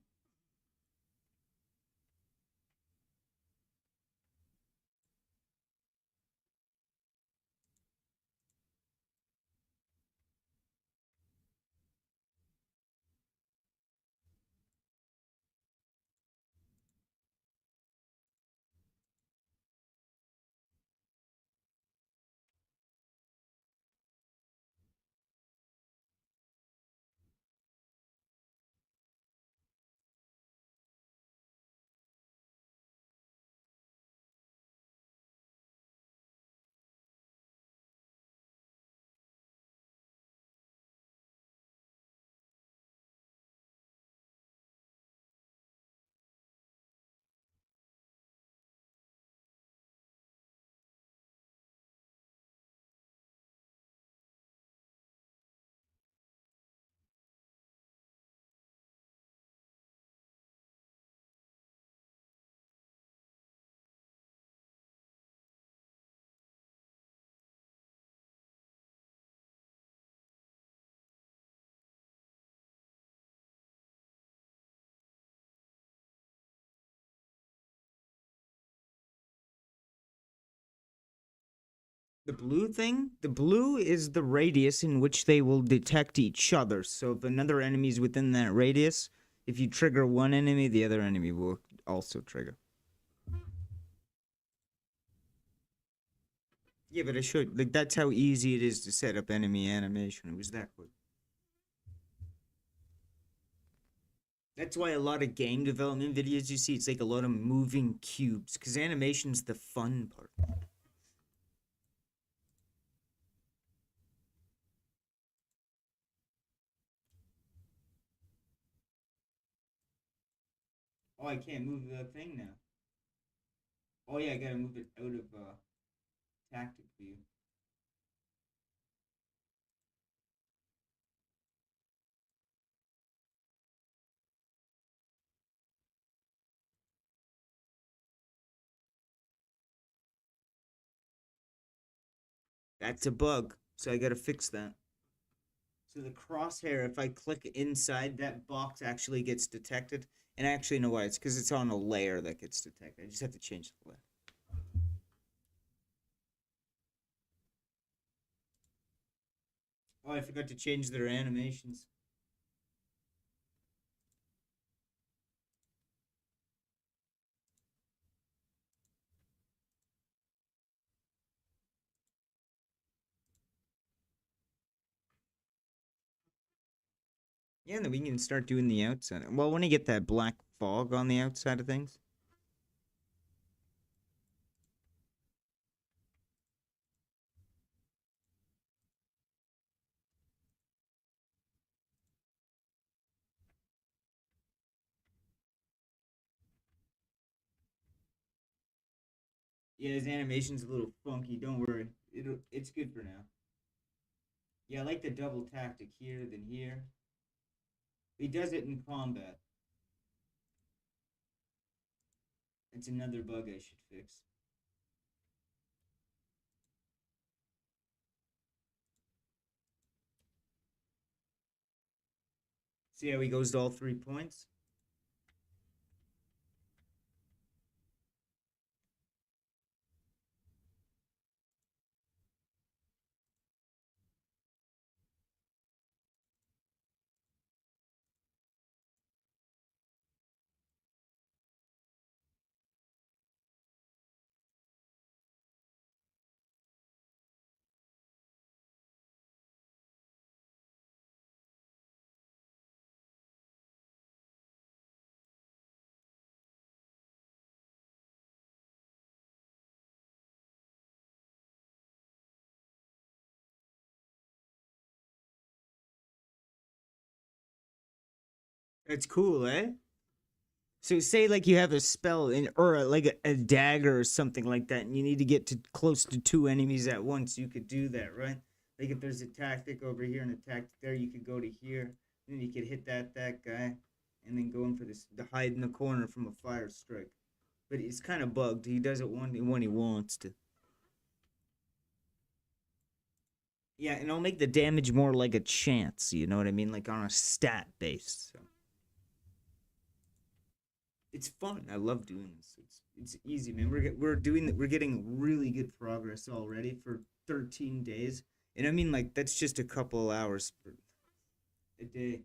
The blue thing? The blue is the radius in which they will detect each other. So if another enemy is within that radius, if you trigger one enemy, the other enemy will also trigger. Yeah, but I should like that's how easy it is to set up enemy animation. It was that quick. That's why a lot of game development videos you see, it's like a lot of moving cubes, because animation's the fun part. Oh, I can't move the thing now. Oh yeah, I gotta move it out of tactic view. That's a bug, so I gotta fix that. So the crosshair, if I click inside that box, actually gets detected. And I actually know why. It's because it's on a layer that gets detected. I just have to change the layer. Oh, I forgot to change their animations. Yeah, and then we can start doing the outside. Well, when you get that black fog on the outside of things. Yeah, his animation's a little funky. Don't worry. It's good for now. Yeah, I like the double tactic here, then here. He does it in combat. It's another bug I should fix. See how he goes to all 3 points? It's cool, eh? So say like you have a spell in or like a dagger or something like that, and you need to get to close to two enemies at once. You could do that, right? Like if there's a tactic over here and a tactic there, you could go to here, and then you could hit that guy, and then go in for this to hide in the corner from a fire strike. But it's kind of bugged. He does it when he wants to. Yeah, and I'll make the damage more like a chance. You know what I mean? Like on a stat base. So. It's fun. I love doing this. It's easy, man. We're getting really good progress already for 13 days, and I mean like that's just a couple of hours per a day.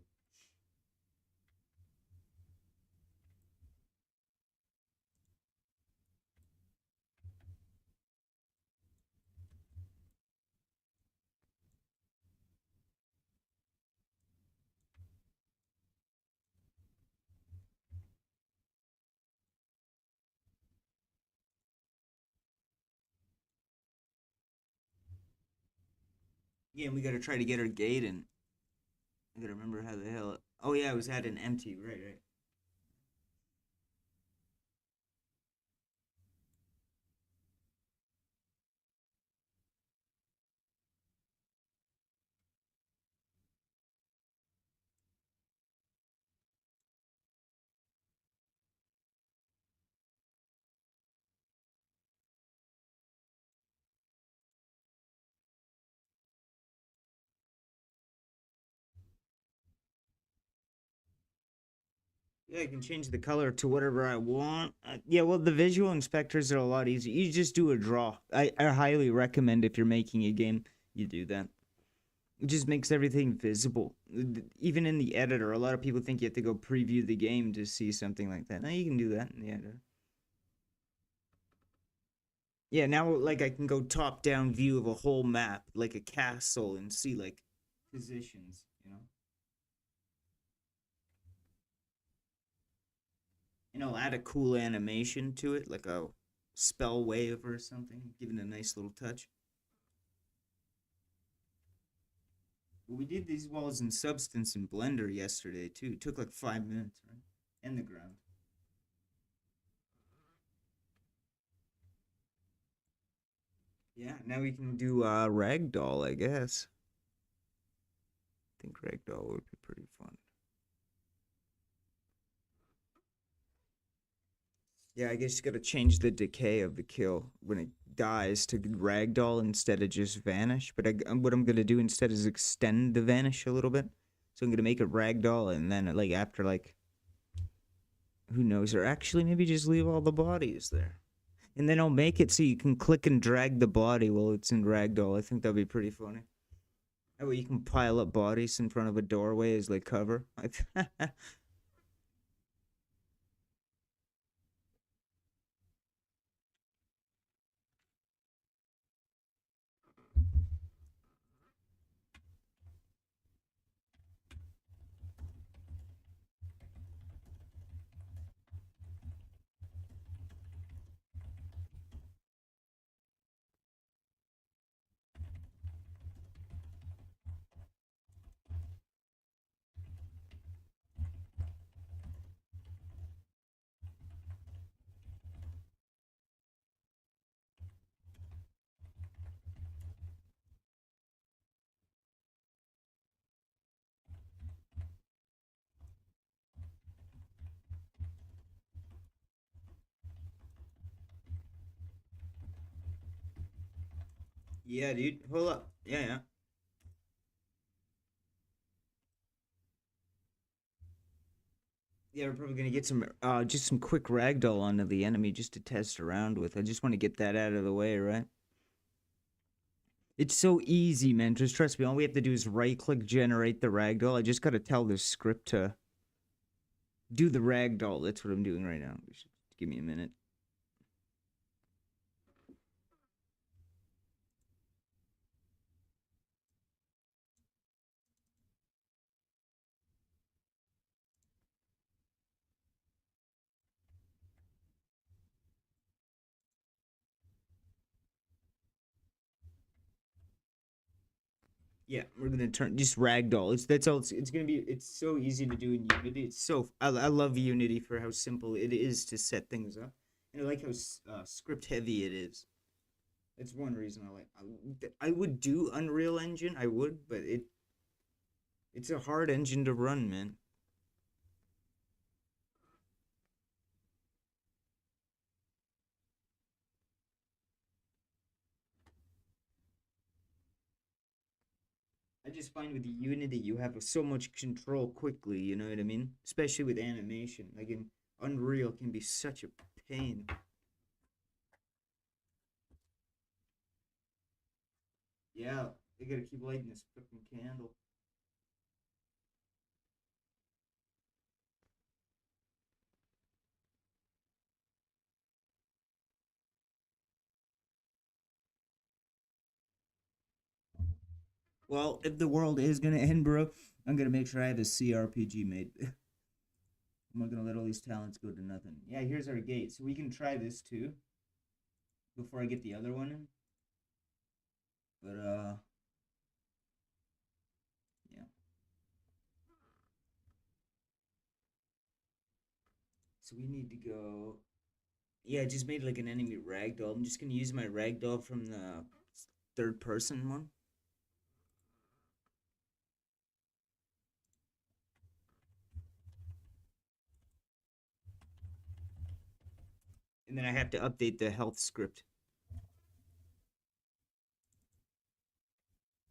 Yeah, and we gotta try to get our gate in. I gotta remember how the hell. Oh yeah, I was at an empty. Right, right. Yeah, I can change the color to whatever I want. Yeah, well, the visual inspectors are a lot easier. You just do a draw. I highly recommend if you're making a game, you do that. It just makes everything visible. Even in the editor, a lot of people think you have to go preview the game to see something like that. No, you can do that in the editor. Yeah, now like I can go top down view of a whole map, like a castle, and see like positions, you know. And I'll add a cool animation to it, like a spell wave or something, giving a nice little touch. We did these walls in Substance in Blender yesterday too. It took like 5 minutes, right? And the ground. Yeah, now we can do ragdoll, I guess. I think ragdoll would be pretty fun. Yeah, I guess you gotta change the decay of the kill when it dies to ragdoll instead of just vanish. But what I'm gonna do instead is extend the vanish a little bit. So I'm gonna make it ragdoll, and then like after like who knows, or actually maybe just leave all the bodies there, and then I'll make it so you can click and drag the body while it's in ragdoll. I think that'd be pretty funny. That way you can pile up bodies in front of a doorway as like cover. Yeah, dude. Hold up. Yeah, yeah. Yeah, we're probably gonna get some just some quick ragdoll onto the enemy just to test around with. I just want to get that out of the way, right? It's so easy, man. Just trust me. All we have to do is right click generate the ragdoll. I just gotta tell the script to do the ragdoll. That's what I'm doing right now. Just give me a minute. Yeah, we're gonna turn just ragdoll. That's all. It's gonna be. It's so easy to do in Unity. It's so. I love Unity for how simple it is to set things up, and I like how script heavy it is. That's one reason I like. I would do Unreal Engine. I would, but it's a hard engine to run, man. I just find with Unity you have so much control quickly. You know what I mean? Especially with animation. Like in Unreal can be such a pain. Yeah, they gotta keep lighting this fucking candle. Well, if the world is gonna end, bro, I'm gonna make sure I have a CRPG made. I'm not gonna let all these talents go to nothing. Yeah, here's our gate, so we can try this too before I get the other one in. But yeah. So we need to go. Yeah, I just made like an enemy ragdoll. I'm just gonna use my ragdoll from the third person one, and then I have to update the health script.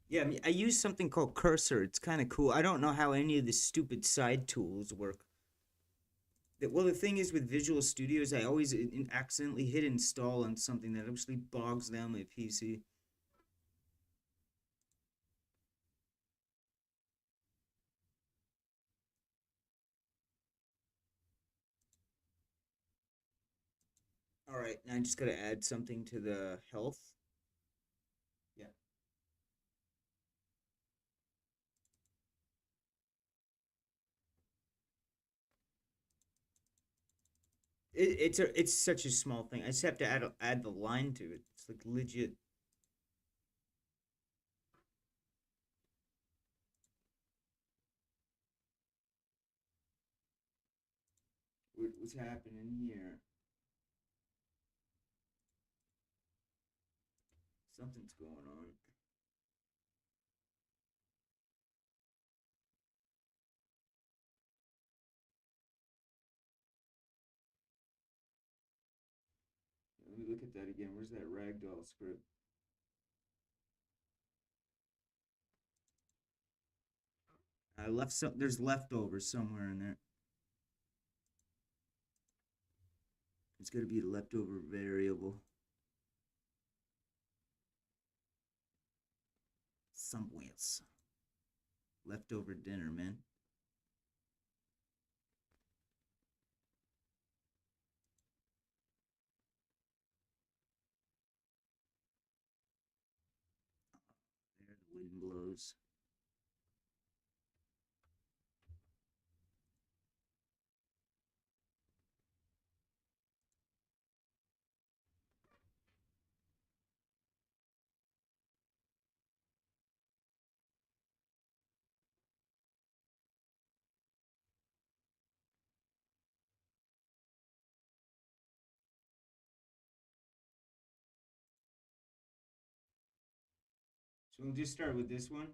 Yeah, I mean, I use something called cursor. It's kind of cool. I don't know how any of the stupid side tools work. Well, the thing is with Visual Studios, I always accidentally hit install on something that actually bogs down my PC. All right, now I just gotta add something to the health. Yeah, it's such a small thing. I just have to add the line to it. It's like legit. What's happening here? Something's going on. Let me look at that again. Where's that ragdoll script? I left some. There's leftovers somewhere in there. It's got to be a leftover variable somewheres. Leftover dinner, man. There, the wind blows. So we'll just start with this one.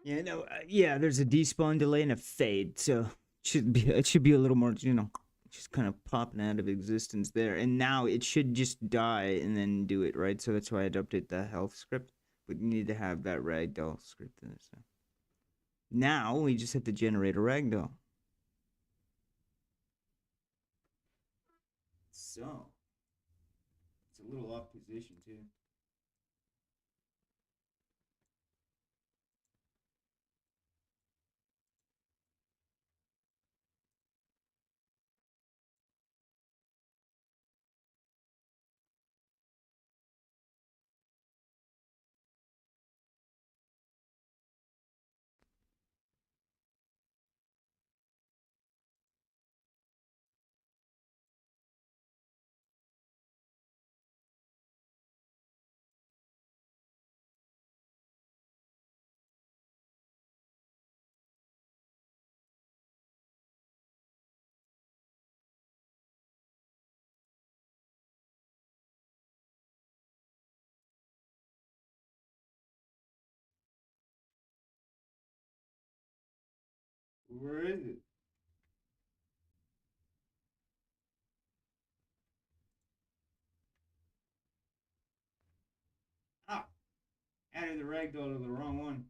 Yeah, no, yeah. There's a despawn delay and a fade, so it should be a little more, just kind of popping out of existence there. And now it should just die and then do it right. So that's why I'd update the health script. But you need to have that ragdoll script in it. So now we just have to generate a ragdoll. So it's a little off position too. Where is it? Ah, added the ragdoll to the wrong one.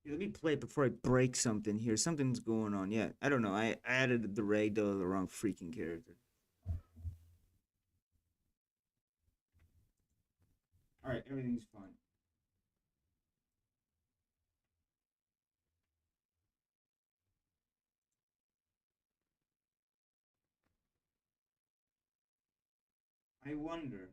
Yeah, let me play it before I break something here. Something's going on. Yeah, I don't know. I added the ragdoll to the wrong freaking character. All right, everything's fine. I wonder.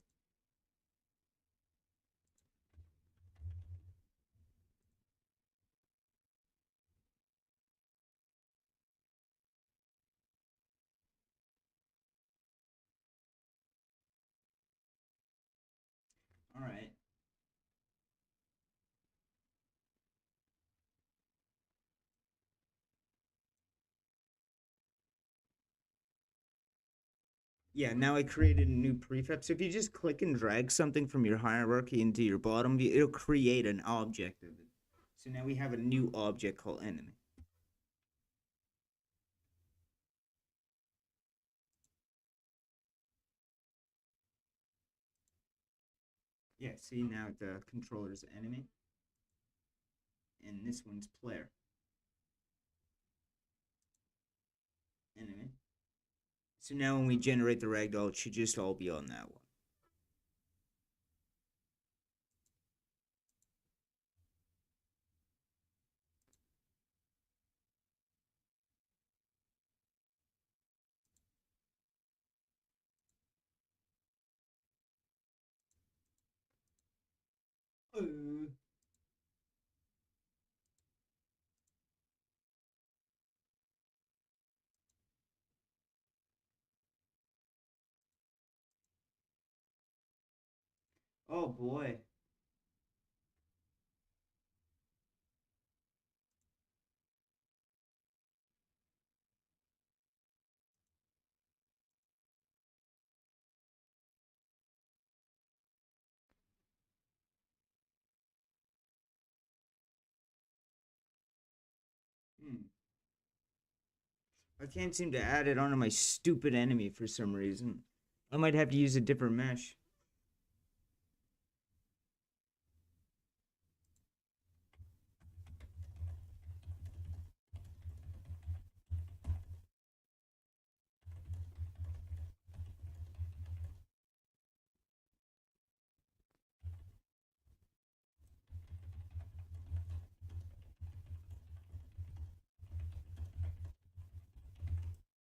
All right. Yeah, now I created a new prefab. So if you just click and drag something from your hierarchy into your bottom view, it'll create an object of it. So now we have a new object called enemy. Yeah, see now the controller's enemy, and this one's player. Enemy. So now when we generate the ragdoll, it should just all be on that one. Oh boy. Hmm. I can't seem to add it onto my stupid enemy for some reason. I might have to use a different mesh.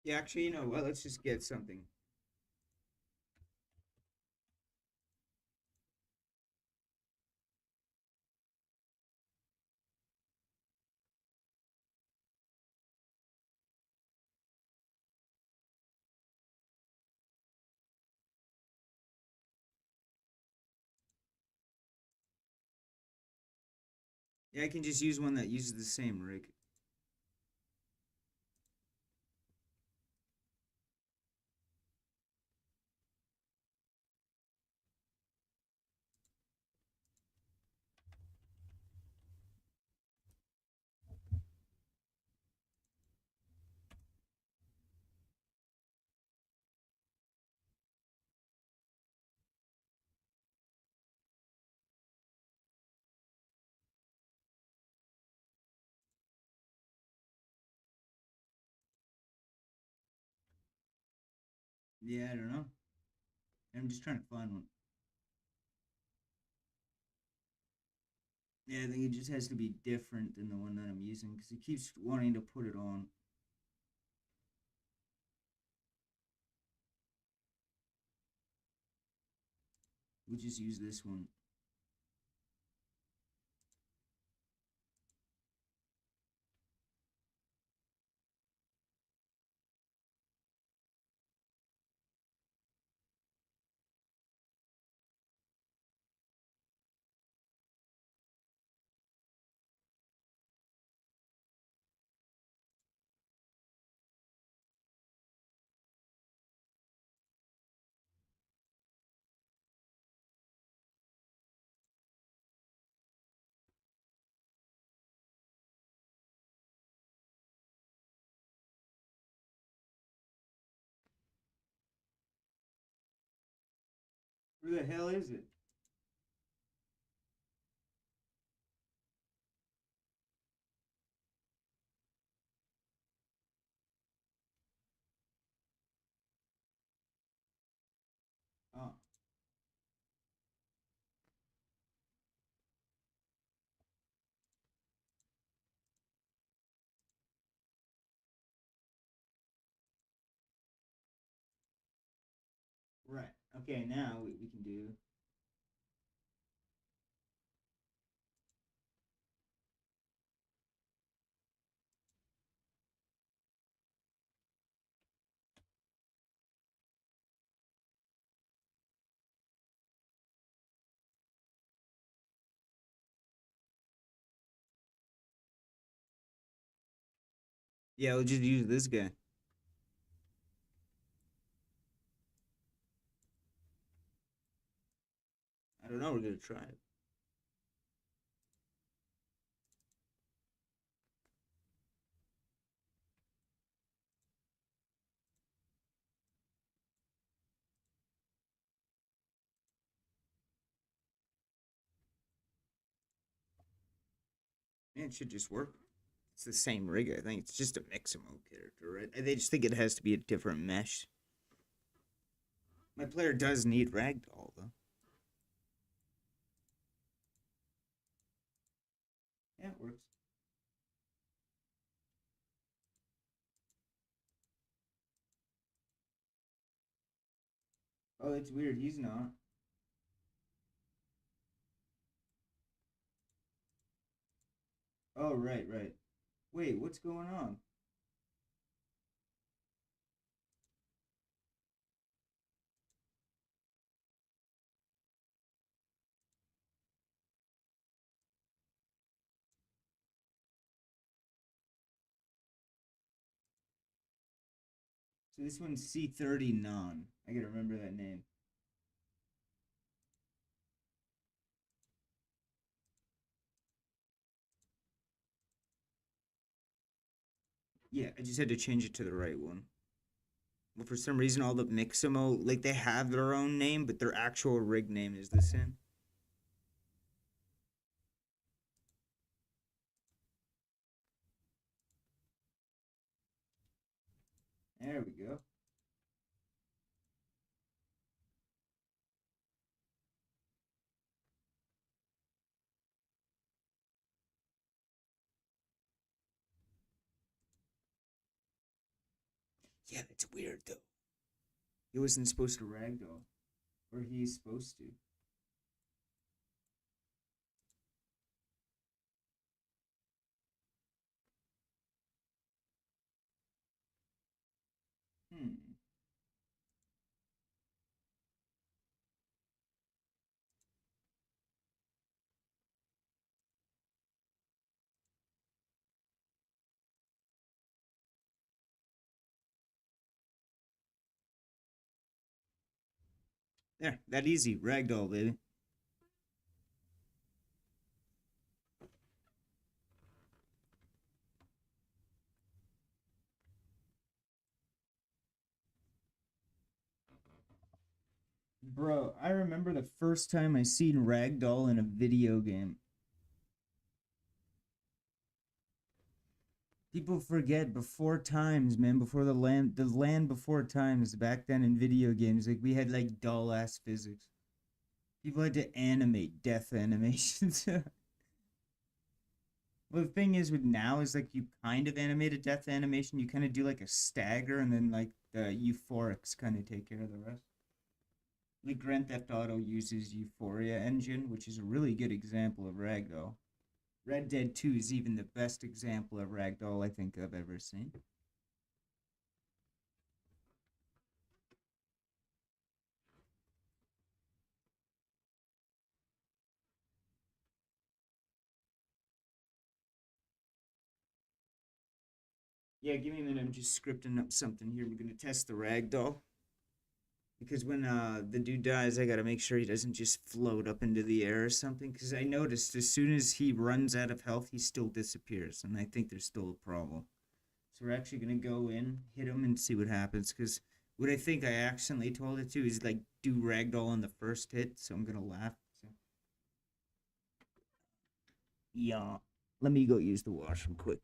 Yeah, actually, you know what? Let's just get something. Yeah, I can just use one that uses the same rig. Yeah, I don't know. I'm just trying to find one. Yeah, I think it just has to be different than the one that I'm using because it keeps wanting to put it on. We'll just use this one. Where the hell is it? Oh. Right. Okay, now we can do. Yeah, we'll just use this guy. I don't know. We're gonna try it. Man, it should just work. It's the same rig. I think it's just a Mixamo character, right? They just think it has to be a different mesh. My player does need ragdoll though. Yeah, it works. Oh, it's weird. He's not. Oh, right, right. Wait, what's going on? So this one's C30 non. I gotta remember that name. Yeah, I just had to change it to the right one. Well, for some reason, all the Mixamo, like, they have their own name, but their actual rig name is the same. There we go. Yeah, that's weird, though. He wasn't supposed to ragdoll. Or he's supposed to. Hmm. There, that easy. Ragdoll, baby. Bro, I remember the first time I seen Ragdoll in a video game. People forget before times, man, before the land before times back then in video games, like we had like dull ass physics. People had to animate death animations. Well, the thing is with now is like you kind of animate a death animation, you kind of do like a stagger and then like the euphorics kind of take care of the rest. Like Grand Theft Auto uses Euphoria engine, which is a really good example of Ragdoll. Red Dead 2 is even the best example of Ragdoll I think I've ever seen. Yeah, give me a minute. I'm just scripting up something here. We're gonna test the Ragdoll. Because when the dude dies, I gotta make sure he doesn't just float up into the air or something. Because I noticed as soon as he runs out of health, he still disappears, and I think there's still a problem. So we're actually gonna go in, hit him, and see what happens. Because What I think I accidentally told it to is like do ragdoll on the first hit, so I'm gonna laugh. So yeah, let me go use the washroom quick.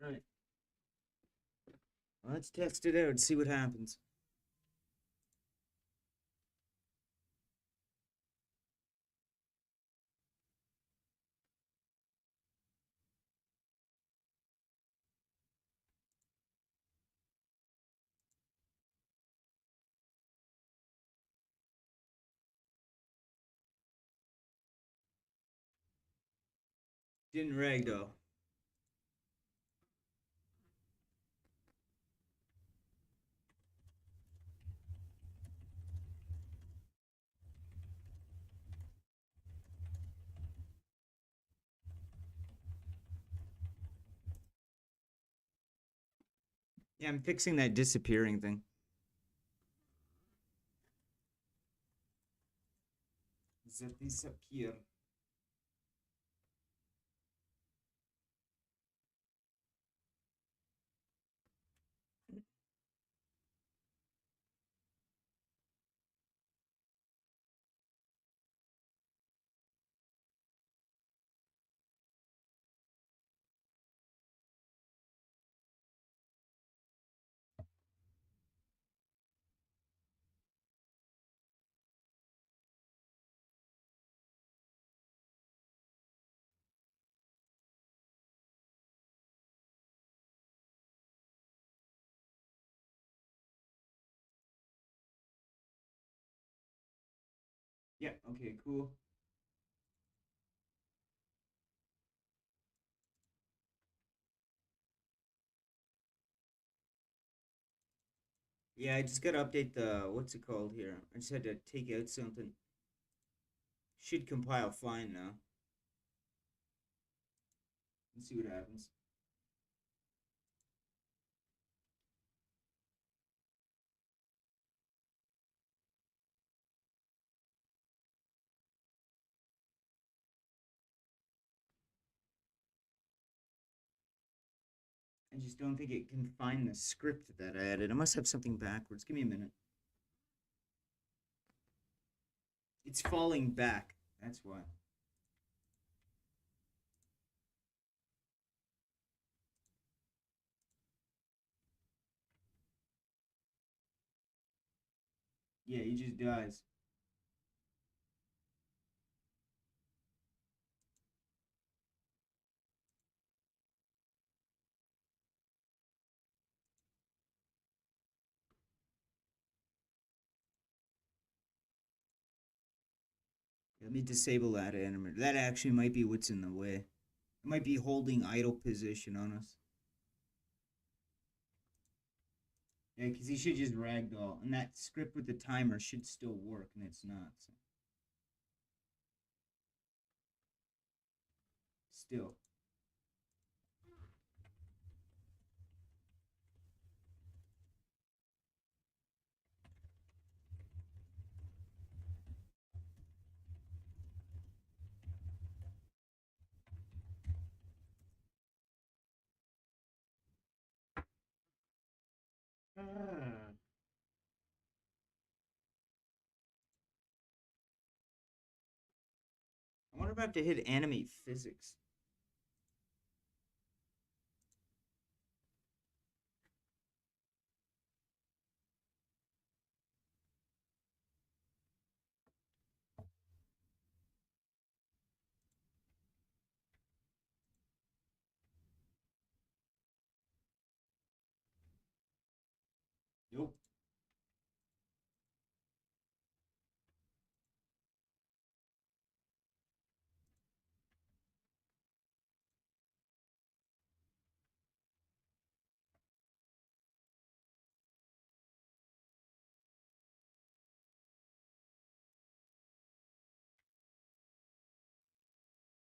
All right, let's test it out and see what happens. Didn't ragdoll. Yeah, I'm fixing that disappearing thing. That disappear. Yeah. Okay. Cool. Yeah, I just gotta update the what's it called here. I just had to take out something. Should compile fine now. Let's see what happens. I just don't think it can find the script that I added. I must have something backwards. Give me a minute. It's falling back. That's why. Yeah, he just dies. Let me disable that animator. That actually might be what's in the way. It might be holding idle position on us. Yeah, because he should just ragdoll. And that script with the timer should still work, and it's not. So. Still. I wonder if I have to hit animate physics.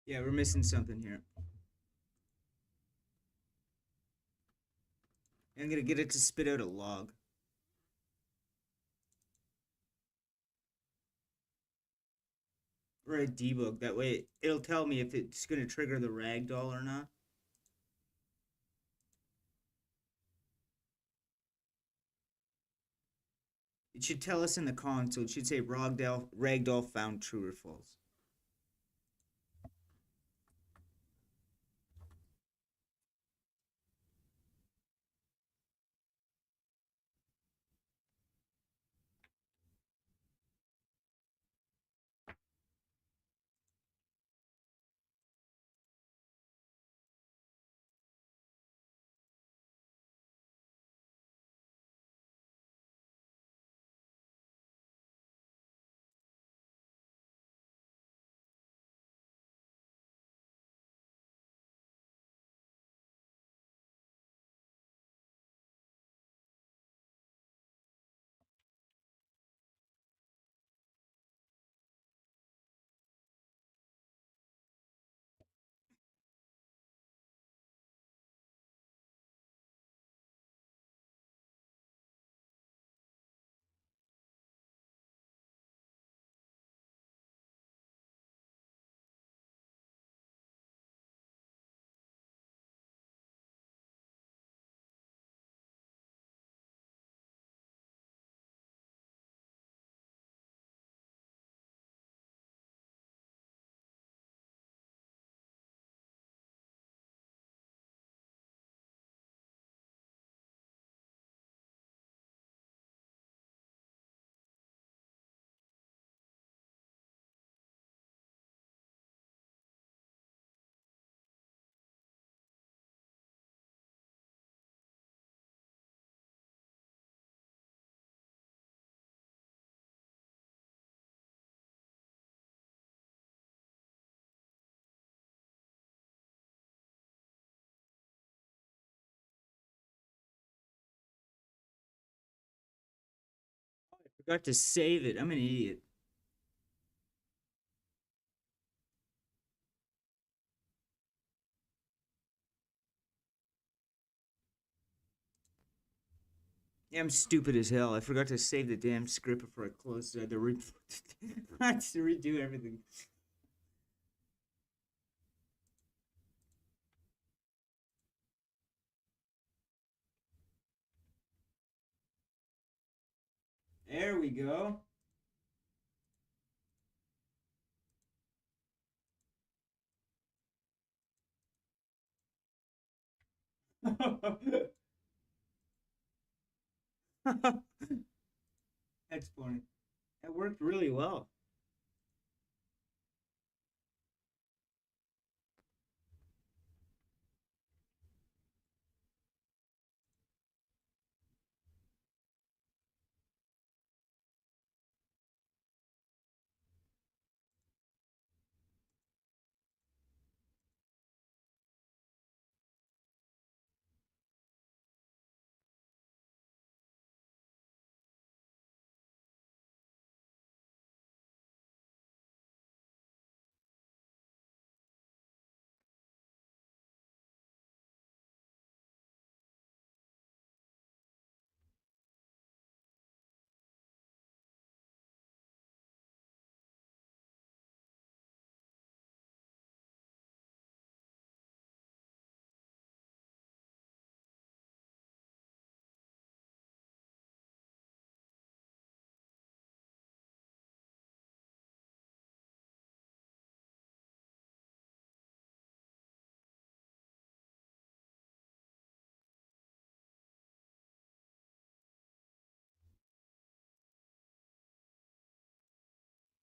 Yeah, we're missing something here. I'm gonna get it to spit out a log. Or a debug. That way it'll tell me if it's gonna trigger the ragdoll or not. It should tell us in the console. It should say ragdoll found true or false. I forgot to save it. I'm an idiot. Yeah, I'm stupid as hell. I forgot to save the damn script before I closed it. I had to, I had to redo everything. There we go. That's funny. That worked really well.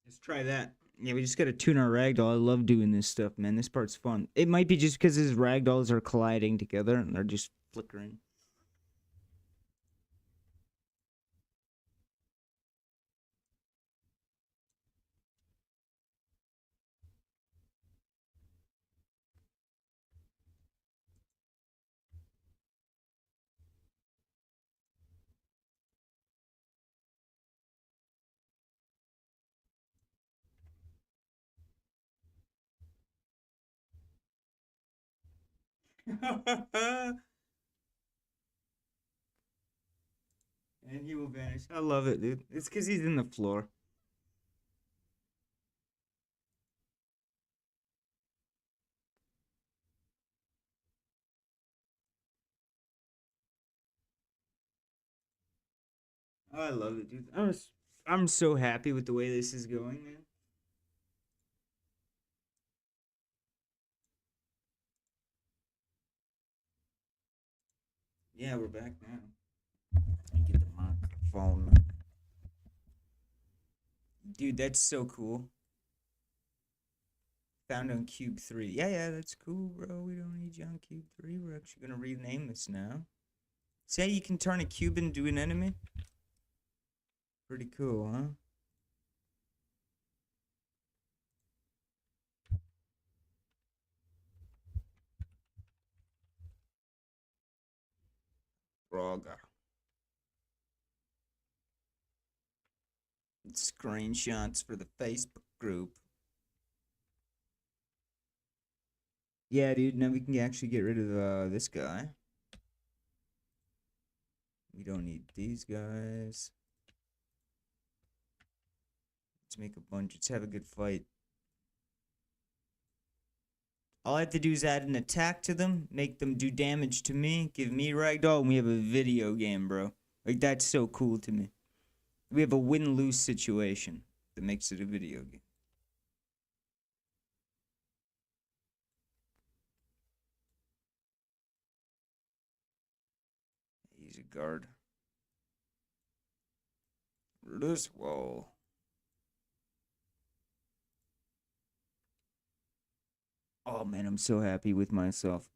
Let's try that. Yeah, we just gotta tune our ragdoll. I love doing this stuff, man. This part's fun. It might be just because his ragdolls are colliding together and they're just flickering. And he will vanish. I love it, dude. It's because he's in the floor. I love it, dude. I'm so happy with the way this is going, man. Yeah, we're back now. Get the microphone. Dude, that's so cool. Found on Cube 3. Yeah, yeah, that's cool, bro. We don't need you on Cube 3. We're actually gonna rename this now. Say you can turn a cube into an enemy? Pretty cool, huh? Braga. Screenshots for the Facebook group. Yeah, dude, now we can actually get rid of this guy. We don't need these guys. Let's make a bunch. Let's have a good fight. All I have to do is add an attack to them, make them do damage to me, give me ragdoll, and we have a video game, bro. Like, that's so cool to me. We have a win-lose situation that makes it a video game. He's a guard. This wall. Oh man, I'm so happy with myself.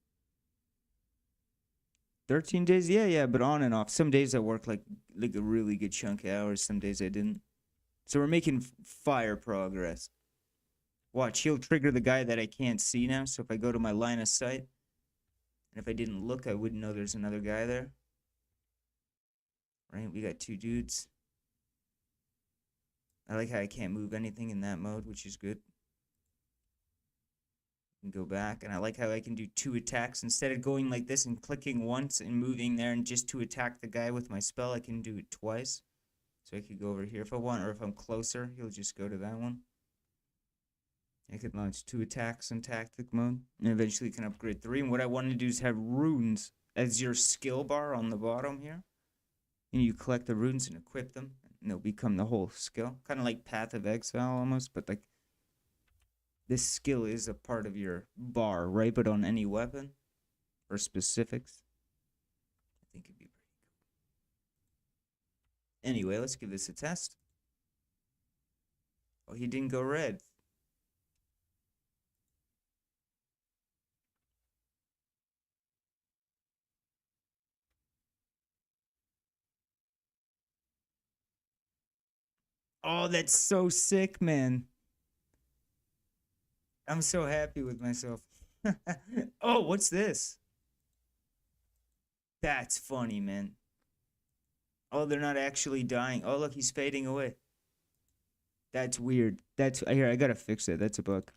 13 days? Yeah, yeah, but on and off. Some days I work like a really good chunk of hours, some days I didn't. So we're making fire progress. Watch, he'll trigger the guy that I can't see now, so if I go to my line of sight, and if I didn't look, I wouldn't know there's another guy there. Right, we got two dudes. I like how I can't move anything in that mode, which is good. And go back, and I like how I can do two attacks. Instead of going like this and clicking once and moving there and just to attack the guy with my spell, I can do it twice. So I could go over here if I want, or if I'm closer, he'll just go to that one. I could launch two attacks in tactic mode, and eventually can upgrade 3. And what I want to do is have runes as your skill bar on the bottom here. And you collect the runes and equip them, and they'll become the whole skill. Kind of like Path of Exile almost, but like this skill is a part of your bar, right? But on any weapon or specifics. I think it'd be pretty cool. Anyway, let's give this a test. Oh, he didn't go red. Oh, that's so sick, man. I'm so happy with myself. Oh, what's this? That's funny, man. Oh, they're not actually dying. Oh, look, he's fading away. That's weird. That's here. I gotta fix it. That's a bug.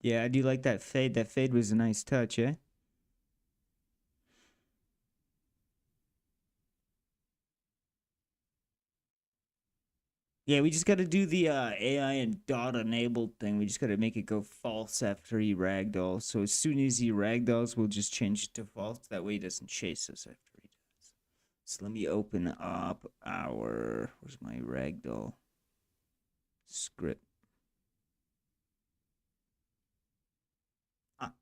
Yeah, I do like that fade. That fade was a nice touch, eh? Yeah, we just gotta do the AI and dot enabled thing. We just gotta make it go false after he ragdolls. So as soon as he ragdolls, we'll just change it to false. That way he doesn't chase us after he does. So let me open up our... Where's my ragdoll script? Ah,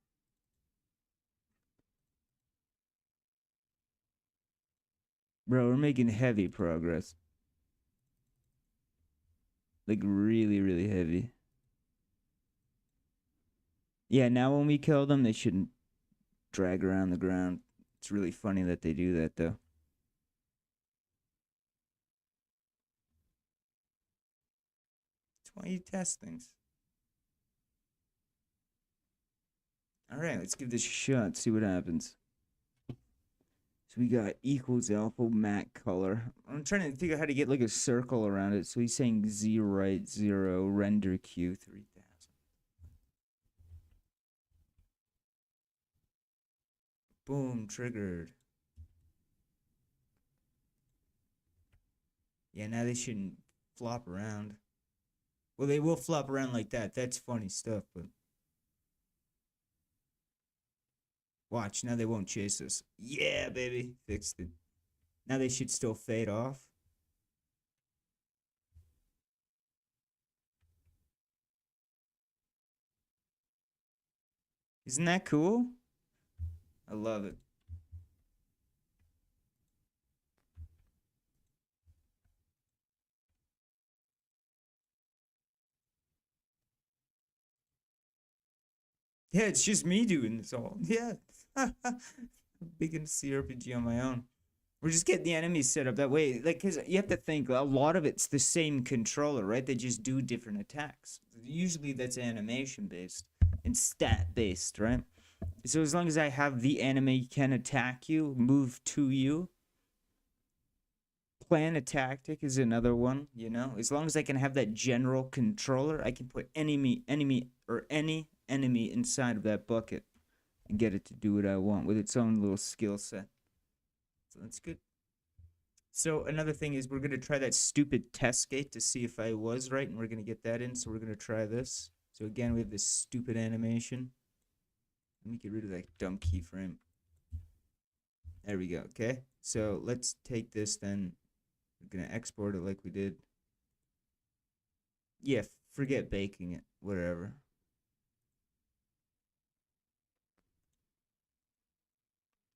Bro, we're making heavy progress. Like, really, really heavy. Yeah, now when we kill them, they shouldn't drag around the ground. It's really funny that they do that, though. That's why you test things. Alright, let's give this a shot, see what happens. So we got equals alpha matte color. I'm trying to figure out how to get like a circle around it. So he's saying Z right 0, render Q 3000. Boom, triggered. Yeah, now they shouldn't flop around. Well, they will flop around like that. That's funny stuff, but watch, now they won't chase us. Yeah, baby. Fixed it. Now they should still fade off. Isn't that cool? I love it. Yeah, it's just me doing this all. Yeah. Big into CRPG on my own. We're just getting the enemies set up that way. Like, because you have to think, a lot of it's the same controller, right? They just do different attacks. Usually that's animation based and stat based, right? So as long as I have the enemy can attack you, move to you, plan a tactic is another one, you know? As long as I can have that general controller, I can put any enemy inside of that bucket and get it to do what I want with its own little skill set. So that's good. So another thing is we're going to try that stupid test gate to see if I was right, and we're going to get that in. So we're going to try this. So again, we have this stupid animation. Let me get rid of that dumb keyframe. There we go. Okay. So let's take this then. We're going to export it like we did. Yeah, forget baking it. Whatever.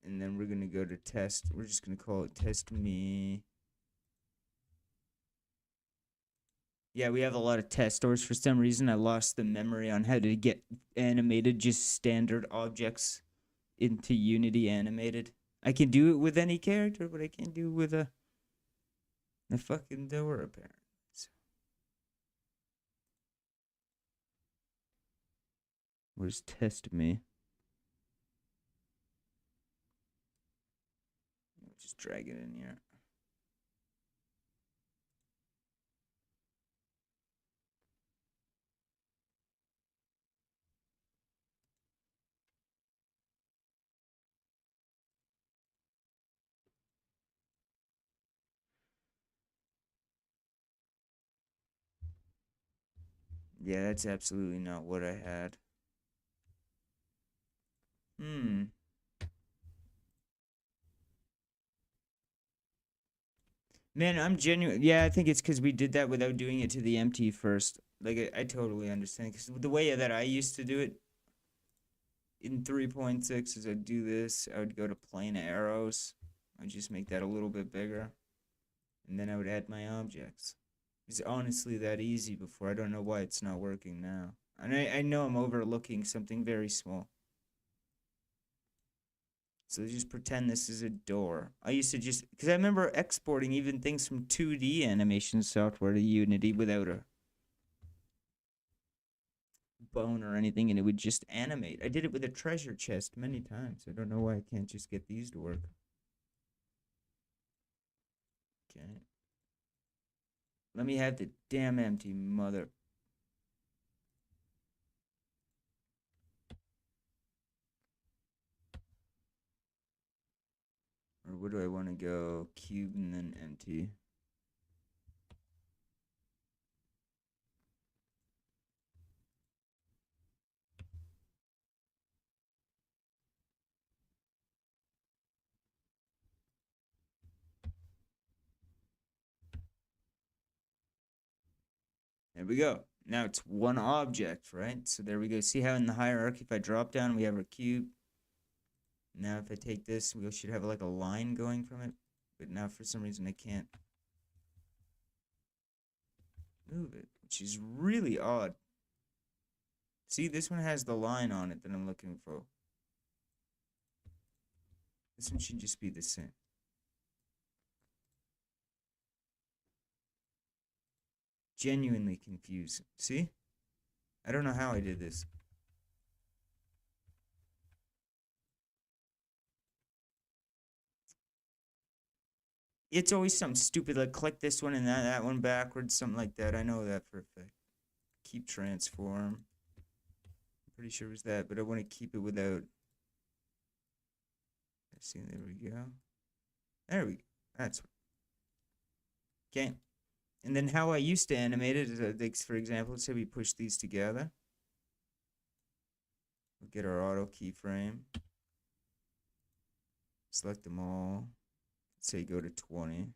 And then we're going to go to test. We're just going to call it test me. Yeah, we have a lot of test stores. For some reason, I lost the memory on how to get animated, just standard objects into Unity animated. I can do it with any character, but I can't do it with a fucking door, apparently. So, where's test me? Just drag it in here. Yeah, that's absolutely not what I had. Man, I'm genuine. Yeah, I think it's because we did that without doing it to the empty first. Like, I totally understand. Because the way that I used to do it in 3.6 is I'd do this. I would go to plain arrows. I'd just make that a little bit bigger. And then I would add my objects. It's honestly that easy before. I don't know why it's not working now. And I know I'm overlooking something very small. So just pretend this is a door. I used to just, because I remember exporting even things from 2D animation software to Unity without a bone or anything, and it would just animate. I did it with a treasure chest many times. I don't know why I can't just get these to work. Okay. Let me have the damn empty mother. Or where do I want to go? Cube and then empty. There we go. Now it's one object, right? So there we go. See how in the hierarchy, if I drop down, we have our cube. Now if I take this, we should have like a line going from it. but now for some reason I can't move it, which is really odd. See, this one has the line on it that I'm looking for. This one should just be the same. Genuinely confused. See? I don't know how I did this. It's always something stupid, like click this one and that one backwards, something like that. I know that for a fact. Keep transform. I'm pretty sure it was that, but I want to keep it without. Let's see, there we go. There we go. That's okay. And then how I used to animate it is, like, for example, let's say we push these together. We'll get our auto keyframe. Select them all. Let's say go to 20.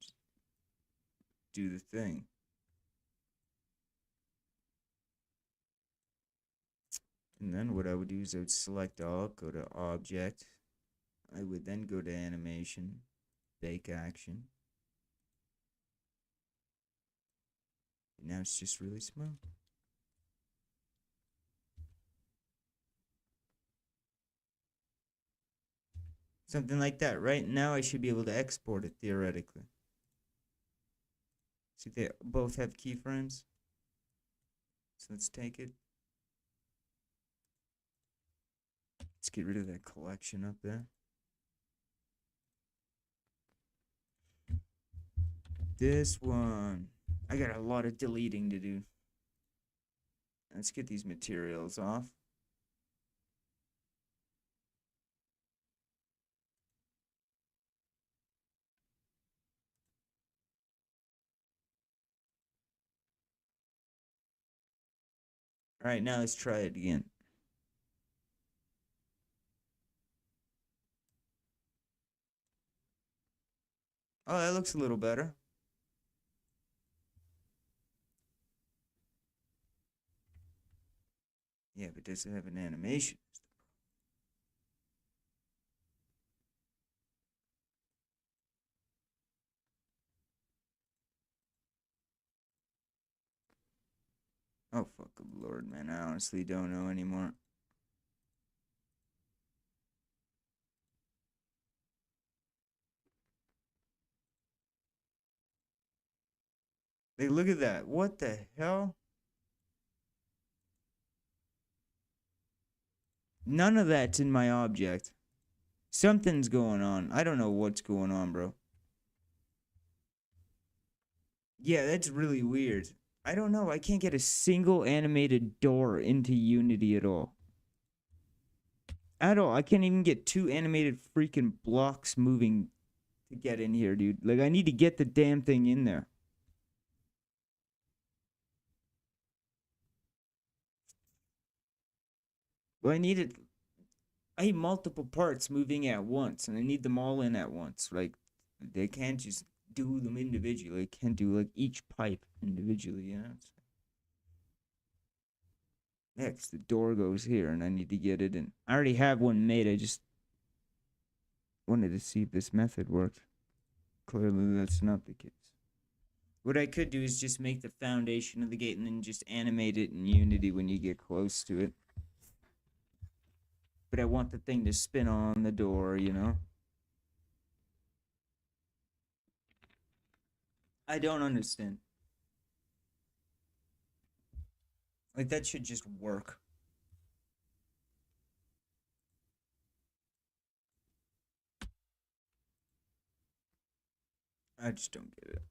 Just do the thing. And then what I would do is I would select all, go to object. I would then go to animation, bake action. And now it's just really smooth. Something like that. Right now I should be able to export it theoretically. See, they both have keyframes. So let's take it. Let's get rid of that collection up there. This one. I got a lot of deleting to do. Let's get these materials off. Alright, now let's try it again. Oh, that looks a little better. Yeah, but does it have an animation? Oh, fuck lord, man. I honestly don't know anymore. Hey, look at that. What the hell? None of that's in my object. Something's going on. I don't know what's going on, bro. Yeah, that's really weird. I don't know. I can't get a single animated door into Unity at all. At all. I can't even get two animated freaking blocks moving to get in here, dude. Like, I need to get the damn thing in there. Well, I need multiple parts moving at once, and I need them all in at once. Like, they can't just do them individually. I can't do, like, each pipe individually, you know? Next, the door goes here, and I need to get it in. I already have one made. I just wanted to see if this method worked. Clearly, that's not the case. What I could do is just make the foundation of the gate and then just animate it in Unity when you get close to it. But I want the thing to spin on the door, you know? I don't understand. Like, that should just work. I just don't get it.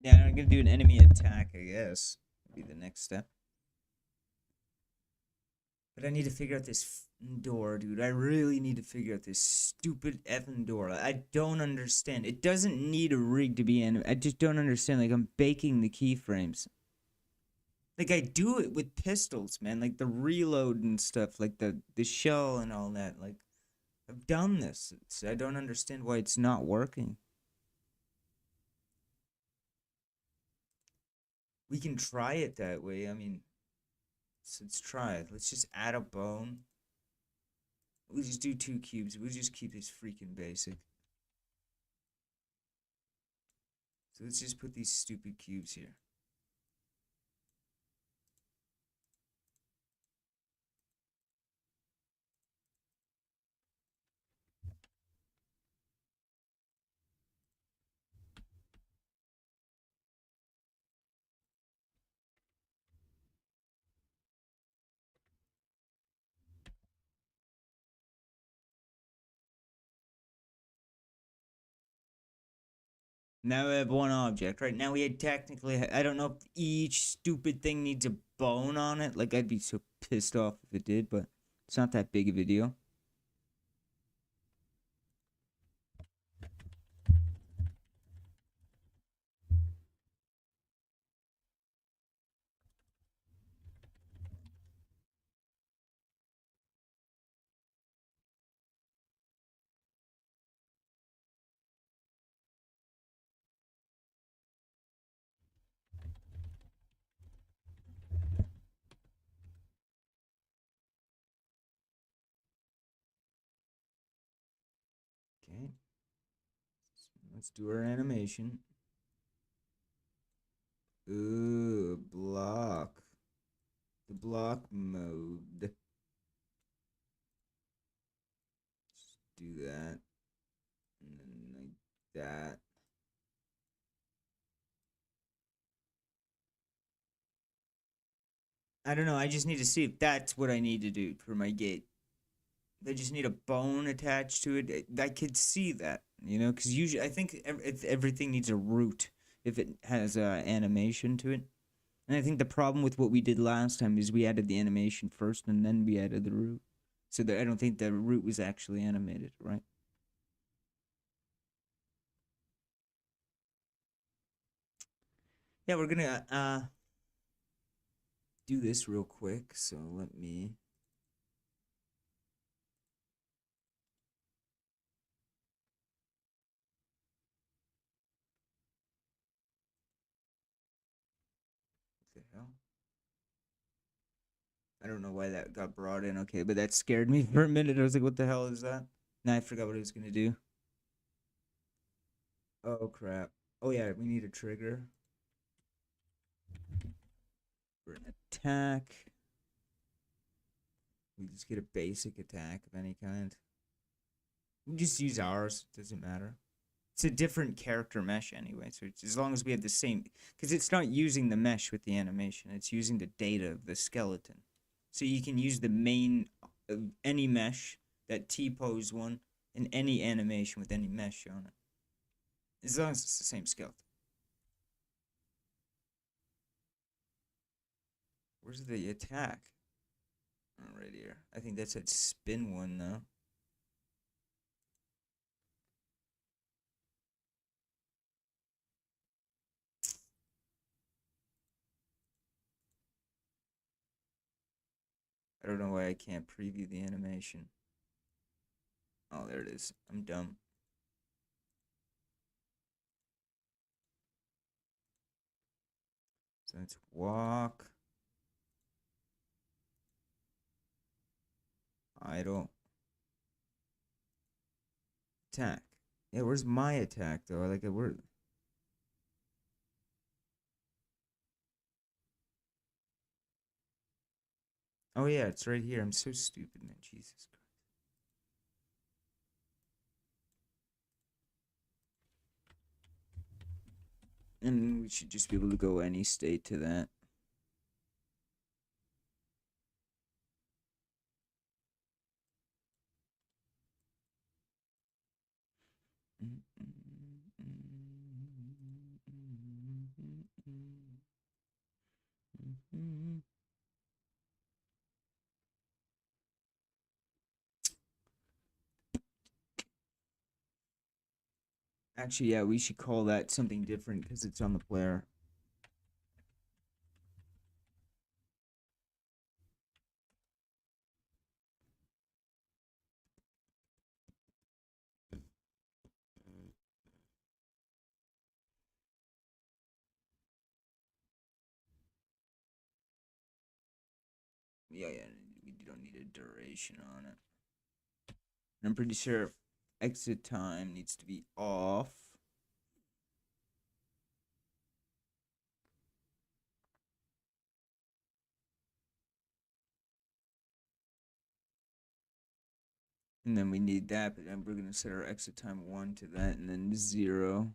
Yeah, I'm gonna do an enemy attack, I guess. Be the next step. But I need to figure out this door, dude. I really need to figure out this stupid effing door. I don't understand. It doesn't need a rig to be in. I just don't understand. Like, I'm baking the keyframes. Like, I do it with pistols, man. Like, the reload and stuff. Like, the shell and all that. Like, I've done this. I don't understand why it's not working. We can try it that way. I mean, let's try it. Let's just add a bone. We'll just do 2 cubes. We'll just keep this freaking basic. So let's just put these stupid cubes here. Now we have one object, right? Now we had technically, I don't know if each stupid thing needs a bone on it. Like, I'd be so pissed off if it did, but it's not that big of a deal. Okay. Let's do our animation. Ooh, block. The block mode. Just do that. And then like that. I don't know. I just need to see if that's what I need to do for my gate. They just need a bone attached to it. I could see that, because usually I think everything needs a root if it has animation to it. And I think the problem with what we did last time is we added the animation first and then we added the root. So I don't think the root was actually animated, right? Yeah, we're gonna do this real quick. So let me. What the hell? I don't know why that got brought in. Okay, but that scared me for a minute. I was like, what the hell is that? Now I forgot what I was gonna do. Oh crap. Oh yeah, we need a trigger for an attack. We just get a basic attack of any kind. We just use ours. Doesn't matter. It's a different character mesh anyway, so as long as we have the same, because it's not using the mesh with the animation, it's using the data of the skeleton. So you can use the main of any mesh, that T-pose one, in any animation with any mesh on it. As long as it's the same skeleton. Where's the attack? Oh, right here. I think that's that spin one, though. I don't know why I can't preview the animation. Oh, there it is. I'm dumb. So it's walk, idle, attack. Yeah, where's my attack though? Like where? Oh yeah, it's right here. I'm so stupid, man. Jesus Christ. And we should just be able to go any state to that. Actually, yeah, we should call that something different because it's on the player. Yeah, yeah, we don't need a duration on it. And I'm pretty sure exit time needs to be off. And then we need that, but then we're going to set our exit time 1 to that, and then 0.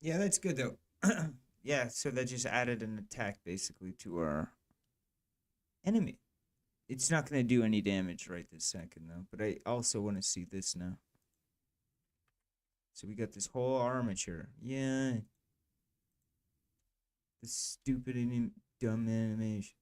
Yeah, that's good though. Yeah, so that just added an attack basically to our enemy. It's not going to do any damage right this second though, but I also want to see this now. So we got this whole armature. Yeah. This stupid and dumb animation.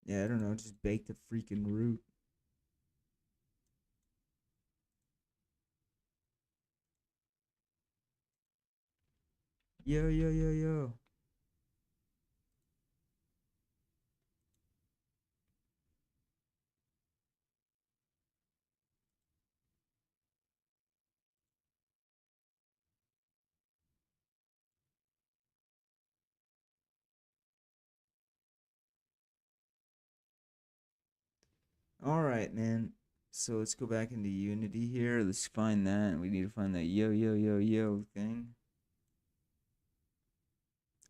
Yeah, I don't know. Just bake the freaking root. Yo, yo, yo, yo. All right, man. So let's go back into Unity here. Let's find that. We need to find that yo, yo, yo, yo thing.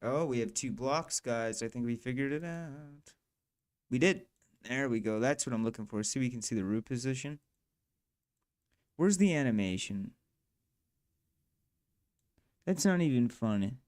Oh, we have 2 blocks, guys. I think we figured it out. We did. There we go. That's what I'm looking for. See, we can see the root position. Where's the animation? That's not even funny.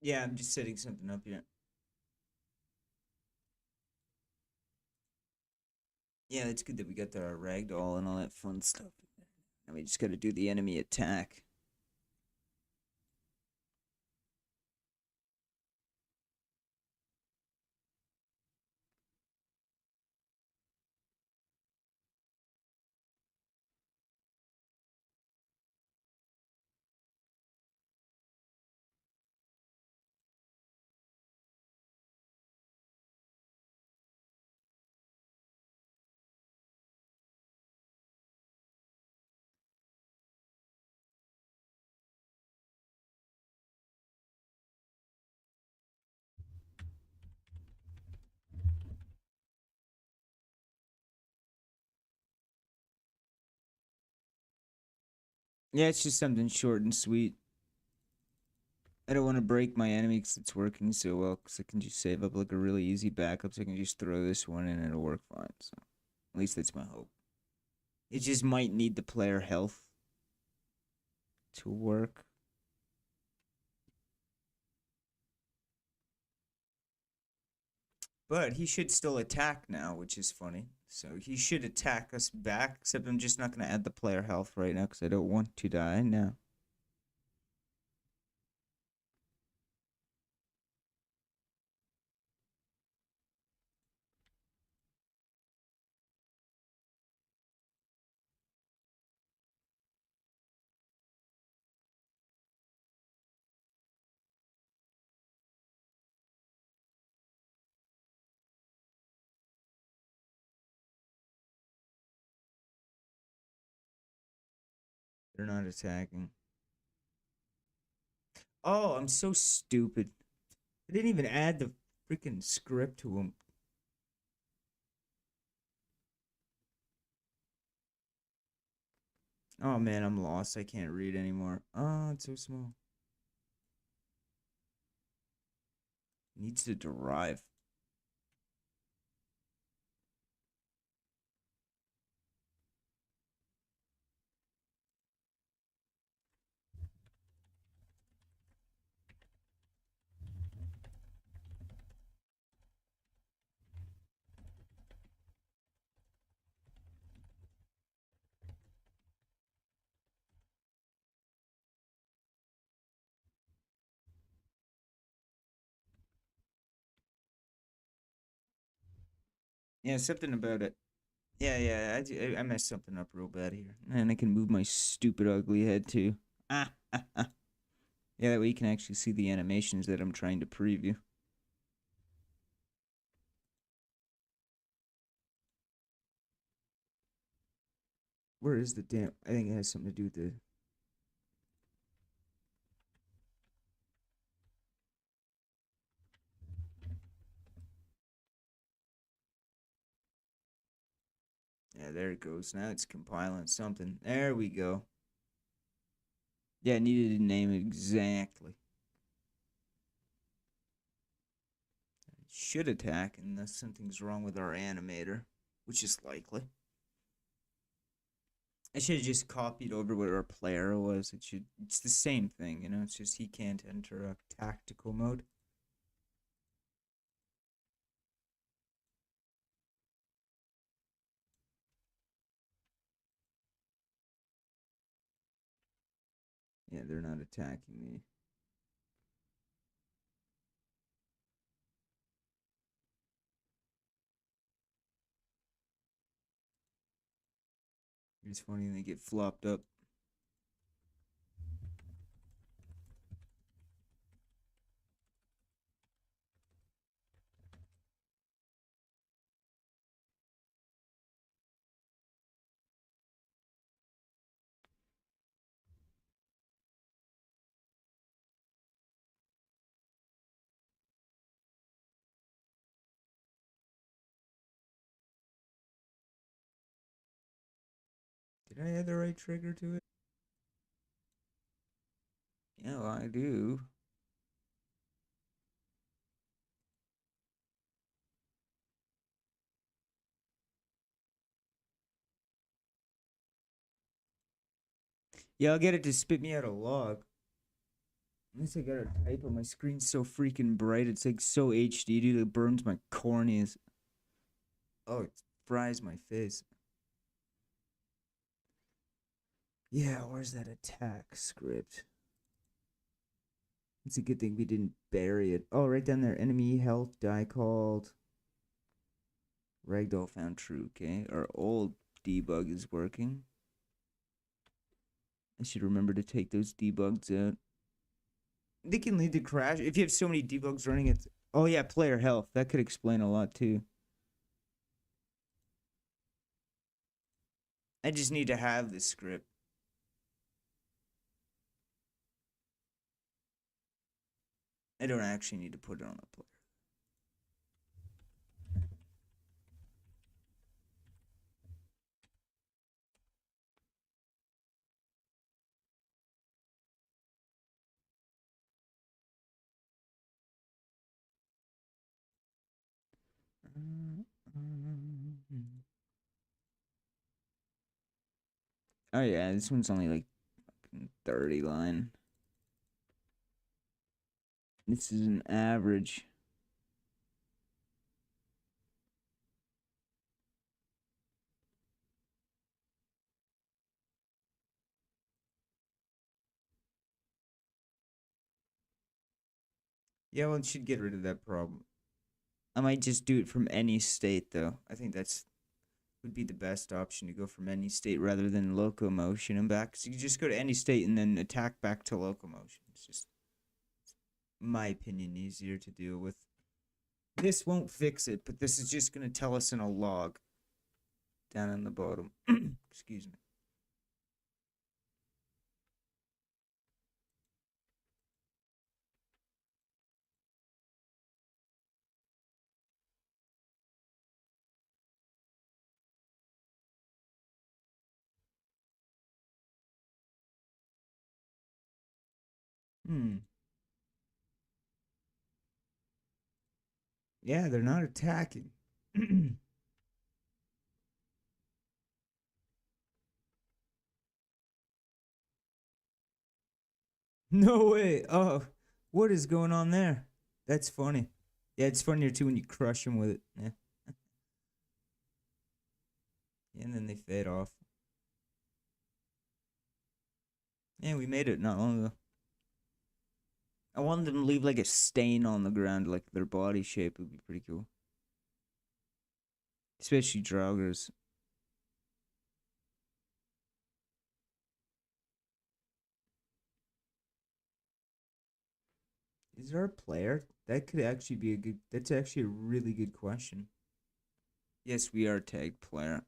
Yeah, I'm just setting something up here. Yeah, it's good that we got the ragdoll and all that fun stuff. And we just got to do the enemy attack. Yeah, it's just something short and sweet. I don't want to break my enemy because it's working so well. Because I can just save up like a really easy backup. So I can just throw this one in and it'll work fine. So at least that's my hope. It just might need the player health to work. But he should still attack now, which is funny. So he should attack us back, except I'm just not going to add the player health right now because I don't want to die now. They're not attacking. Oh, I'm so stupid. I didn't even add the freaking script to him. Oh man, I'm lost. I can't read anymore. Oh, it's so small. Needs to derive. Yeah, something about it. Yeah, I messed something up real bad here. And I can move my stupid ugly head too. Ah, ah, ah. Yeah, that way you can actually see the animations that I'm trying to preview. Where is the damn? I think it has something to do with the. Yeah, there it goes. Now it's compiling something. There we go. Yeah, I needed to name it exactly. Should attack unless something's wrong with our animator, which is likely. I should have just copied over what our player was. It's the same thing, you know, it's just he can't enter a tactical mode. Yeah, they're not attacking me. It's funny they get flopped up. Did I add the right trigger to it? Yeah, well, I do. Yeah, I'll get it to spit me out a log. At least I gotta type on my screen's so freaking bright. It's like so HD, dude. It burns my corneas. Oh, it fries my face. Yeah, where's that attack script? It's a good thing we didn't bury it. Oh, right down there. Enemy health die called. Ragdoll found true, okay? Our old debug is working. I should remember to take those debugs out. They can lead to crash. If you have so many debugs running, it's... Oh, yeah, player health. That could explain a lot, too. I just need to have this script. I don't actually need to put it on the player. Oh, yeah, this one's only like 30 line. This is an average. Yeah, well, it should get rid of that problem. I might just do it from any state, though. I think that's would be the best option to go from any state rather than locomotion and back. So you just go to any state and then attack back to locomotion. It's just, my opinion, easier to deal with. This won't fix it, but this is just going to tell us in a log down in the bottom. Excuse me. Hmm. Yeah, they're not attacking. No way. Oh, what is going on there? That's funny. Yeah, it's funnier too when you crush them with it. Yeah. And then they fade off. Yeah, we made it not long ago. I wanted them to leave like a stain on the ground, like their body shape would be pretty cool. Especially Draugrs. Is there a player? That could actually be a good. That's actually a really good question. Yes, we are tagged player.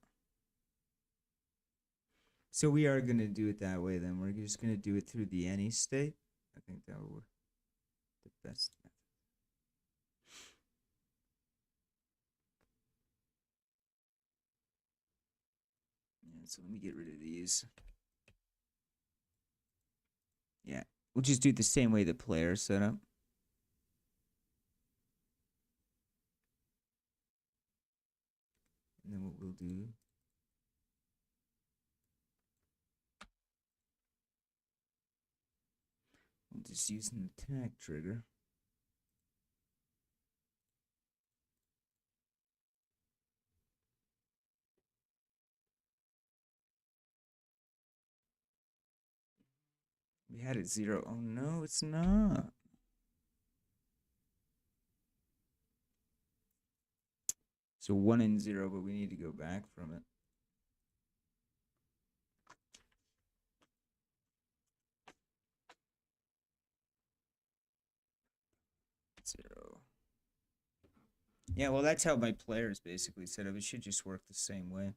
So we are gonna do it that way. Then we're just gonna do it through the any state. I think that would work the best. Yeah. So let me get rid of these. Yeah, we'll just do it the same way the player set up. And then what we'll do. We'll just use an attack trigger. We had it 0. Oh no, it's not. So 1 and 0, but we need to go back from it. Zero. Yeah, well, that's how my players basically set up. It should just work the same way.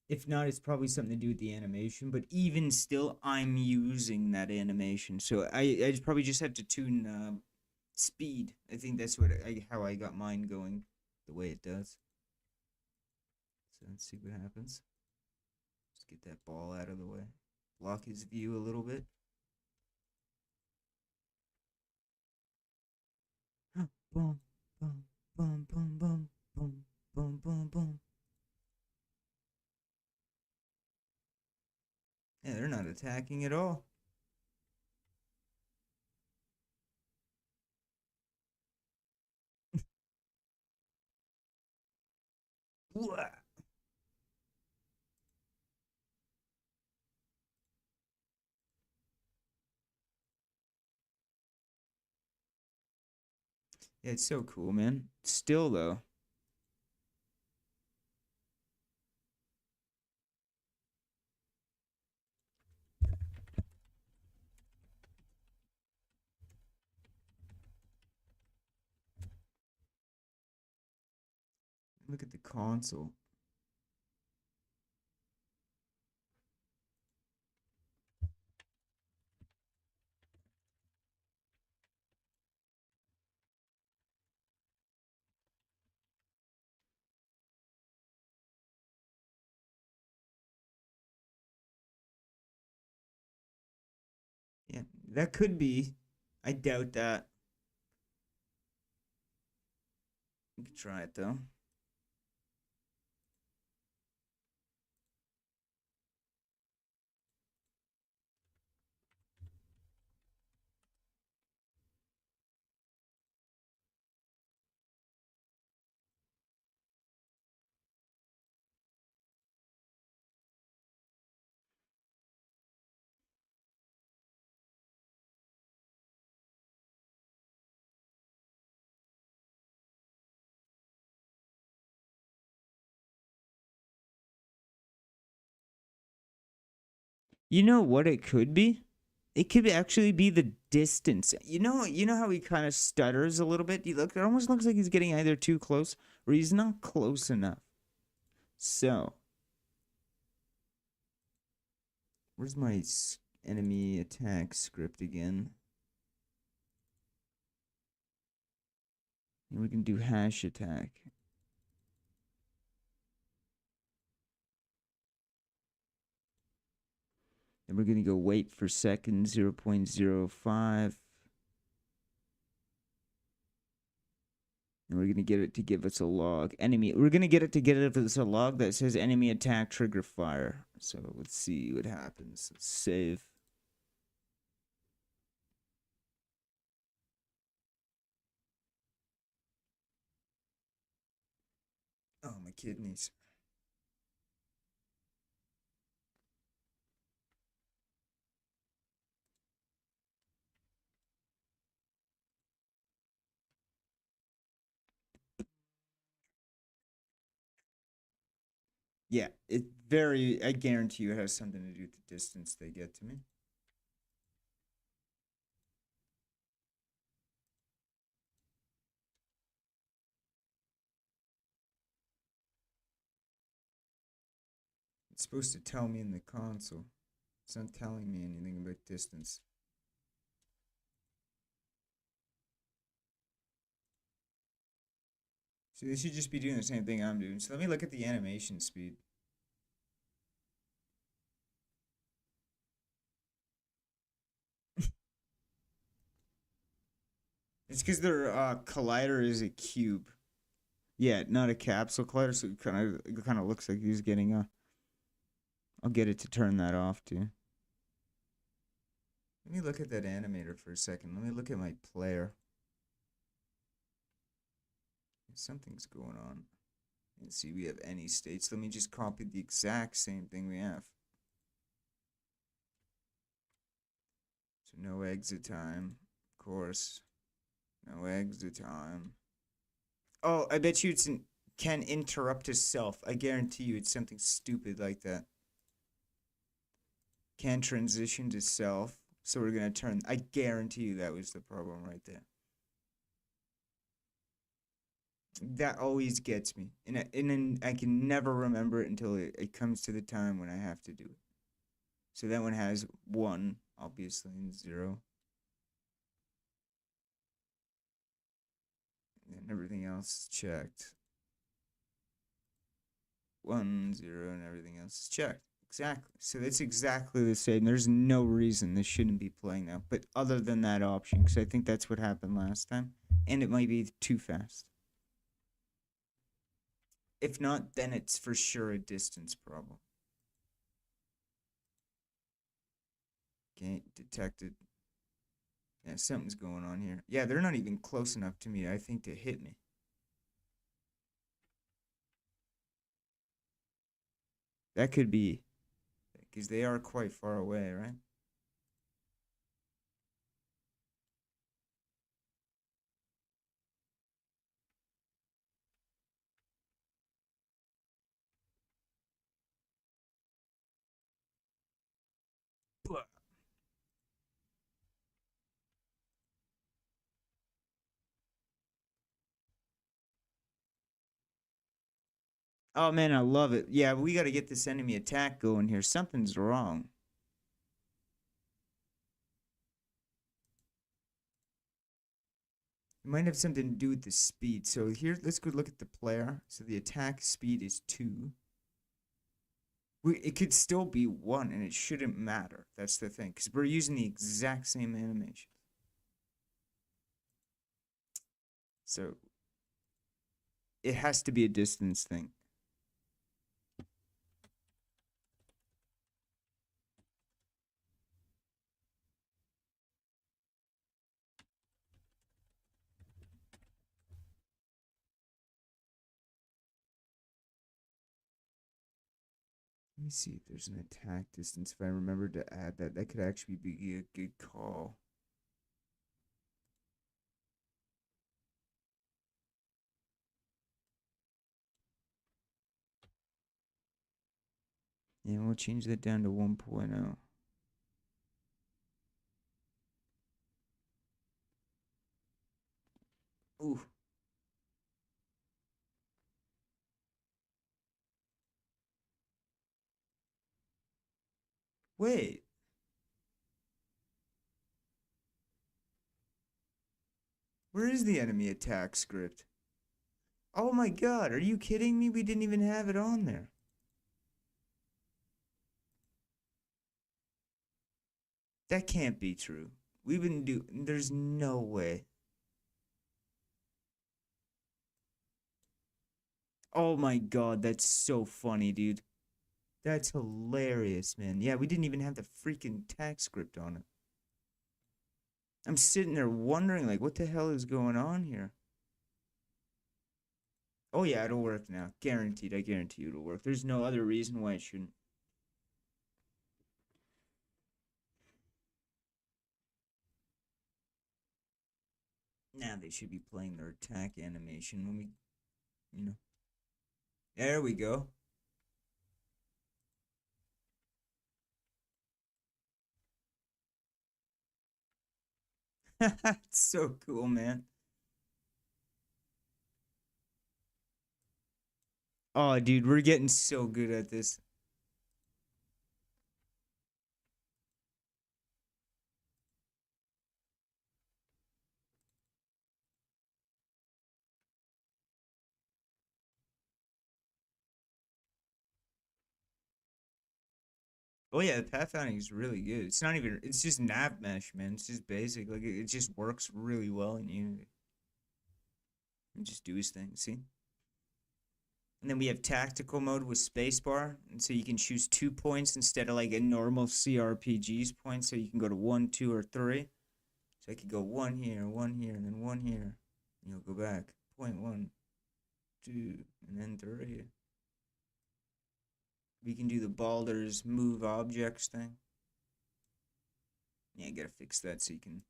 If not, it's probably something to do with the animation. But even still, I'm using that animation, so I probably just have to tune speed. I think that's how I got mine going the way it does. So let's see what happens. Just get that ball out of the way. Block his view a little bit. Boom, boom, boom, boom, boom, boom, boom, boom, boom. Yeah, they're not attacking at all. Yeah, it's so cool, man. Still though, look at the console. Yeah, that could be. I doubt that. We could try it though. You know what it could be? It could actually be the distance. You know how he kind of stutters a little bit. It almost looks like he's getting either too close or he's not close enough. So, where's my enemy attack script again? And we can do hash attack. Then we're gonna go wait for second 0.05. And we're gonna get it to give us a log. We're gonna get it to give us a log that says enemy attack trigger fire. So let's see what happens. Let's save. Oh, my kidneys. Yeah, I guarantee you it has something to do with the distance they get to me. It's supposed to tell me in the console. It's not telling me anything about distance. So they should just be doing the same thing I'm doing. So let me look at the animation speed. It's because their collider is a cube. Yeah, not a capsule collider, so it kind of looks like he's getting a. I'll get it to turn that off too. Let me look at that animator for a second. Let me look at my player. Something's going on. Let's see, we have any states. Let me just copy the exact same thing we have. So no exit time, of course. No exit time. Oh, I bet you can interrupt itself. I guarantee you it's something stupid like that. Can transition to self. So we're going to turn. I guarantee you that was the problem right there. That always gets me. And then I can never remember it until it comes to the time when I have to do it. So that one has 1, obviously, and 0. And everything else is checked. 1, 0, and everything else is checked. Exactly. So that's exactly the same. There's no reason this shouldn't be playing now. But other than that option, because I think that's what happened last time. And it might be too fast. If not, then it's for sure a distance problem. Okay, detected. Yeah, something's going on here. Yeah, they're not even close enough to me, I think, to hit me. That could be. Because they are quite far away, right? Oh man, I love it. Yeah, we got to get this enemy attack going here. Something's wrong. It might have something to do with the speed. So here, let's go look at the player. So the attack speed is 2. It could still be 1, and it shouldn't matter. That's the thing, because we're using the exact same animation. So it has to be a distance thing. Let me see if there's an attack distance. If I remember to add that, that could actually be a good call. Yeah, we'll change that down to 1.0. Ooh. Wait. Where is the enemy attack script? Oh my god, are you kidding me? We didn't even have it on there. That can't be true. We've been do. There's no way. Oh my god, that's so funny, dude. That's hilarious, man. Yeah, we didn't even have the freaking attack script on it. I'm sitting there wondering, like, what the hell is going on here? Oh yeah, it'll work now. Guaranteed. I guarantee you it'll work. There's no other reason why it shouldn't. Now they should be playing their attack animation when we, you know. There we go. It's so cool, man. Oh, dude, we're getting so good at this. Oh yeah, the pathfinding is really good. It's not even. It's just nav mesh, man. It's just basic. Like it just works really well in Unity. And just do his thing. See. And then we have tactical mode with spacebar, and so you can choose 2 points instead of like a normal CRPG's point. So you can go to 1, 2, or 3. So I could go 1 here, and then 1 here. And you'll go back. Point 1, 2, and then 3. We can do the Baldur's move objects thing. Yeah, I gotta fix that so you can.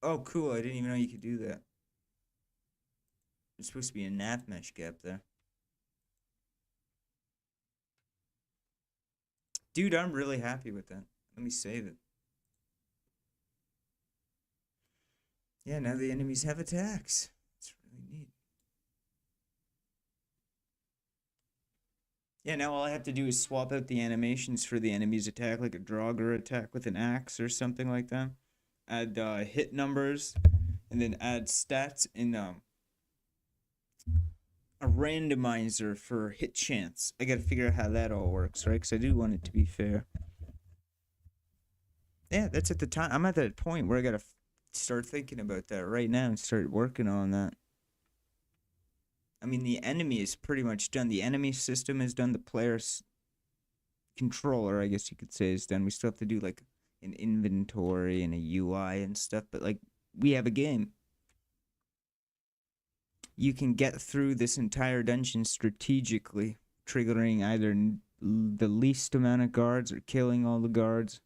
Oh, cool! I didn't even know you could do that. There's supposed to be a nav mesh gap there. Dude, I'm really happy with that. Let me save it. Yeah, now the enemies have attacks. It's really neat. Yeah, now all I have to do is swap out the animations for the enemy's attack, like a Draugr attack with an axe or something like that. Add hit numbers, and then add stats in a randomizer for hit chance. I gotta figure out how that all works, right? Because I do want it to be fair. Yeah, that's at the time. I'm at that point where I gotta start thinking about that right now and start working on that. I mean, the enemy is pretty much done. The enemy system is done. The player's controller, I guess you could say, is done. We still have to do like an inventory and a UI and stuff, but like we have a game. You can get through this entire dungeon strategically, triggering either the least amount of guards or killing all the guards,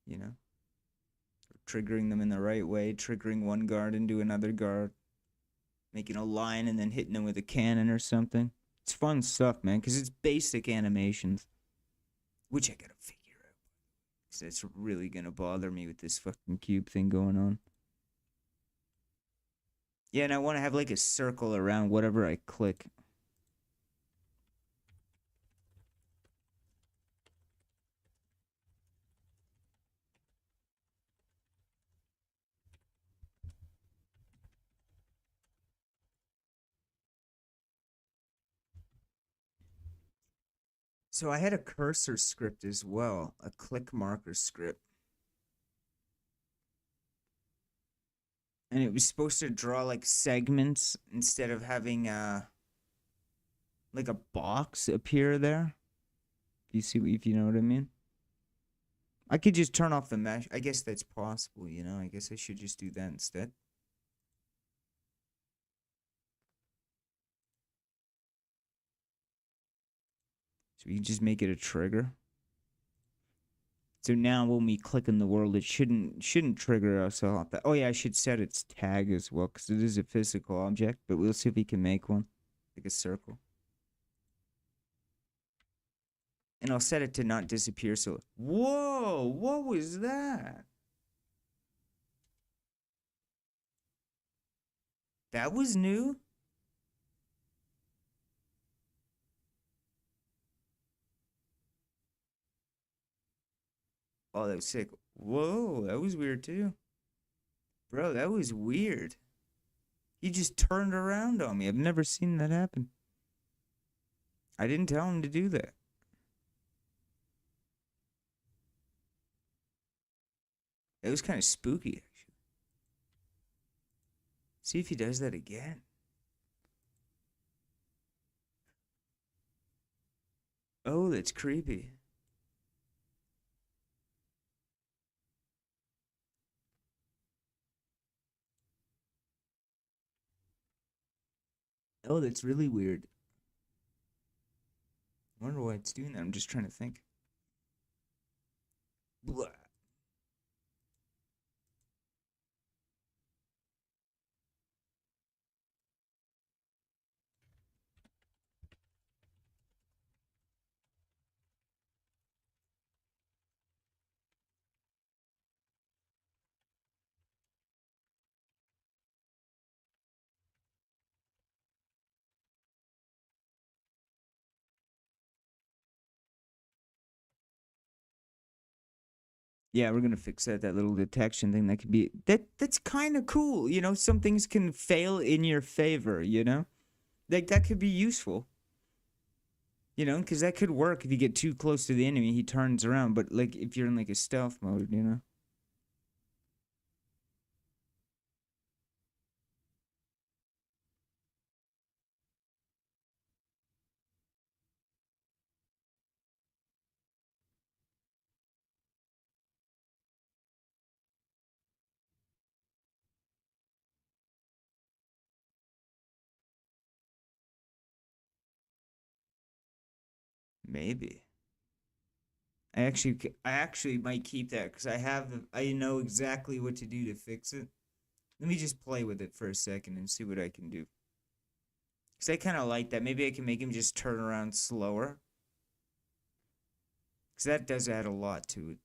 you know, or triggering them in the right way, triggering one guard into another guard, making a line and then hitting them with a cannon or something. It's fun stuff, man, because it's basic animations, which I gotta figure out, because that's really gonna bother me with this fucking cube thing going on. Yeah, and I want to have like a circle around whatever I click. So I had a cursor script as well, a click marker script. And it was supposed to draw like segments instead of having like a box appear there. You see if you know what I mean? I could just turn off the mesh. I guess that's possible, you know. I guess I should just do that instead. So you just make it a trigger. So now when we click in the world, it shouldn't trigger us off. Oh yeah, I should set its tag as well because it is a physical object. But we'll see if we can make one, like a circle. And I'll set it to not disappear. So whoa, what was that? That was new? Oh, that was sick. Whoa, that was weird too. Bro, that was weird. He just turned around on me. I've never seen that happen. I didn't tell him to do that. It was kind of spooky, actually. See if he does that again. Oh, that's creepy. Oh, that's really weird. I wonder why it's doing that. I'm just trying to think. Blah. Yeah, we're gonna fix that little detection thing. That could be that's kind of cool. You know, some things can fail in your favor. You know, like that could be useful. You know, because that could work if you get too close to the enemy, he turns around. But like if you're in like a stealth mode, you know. Maybe. I actually might keep that because I know exactly what to do to fix it. Let me just play with it for a second and see what I can do. Because I kind of like that. Maybe I can make him just turn around slower. Because that does add a lot to it.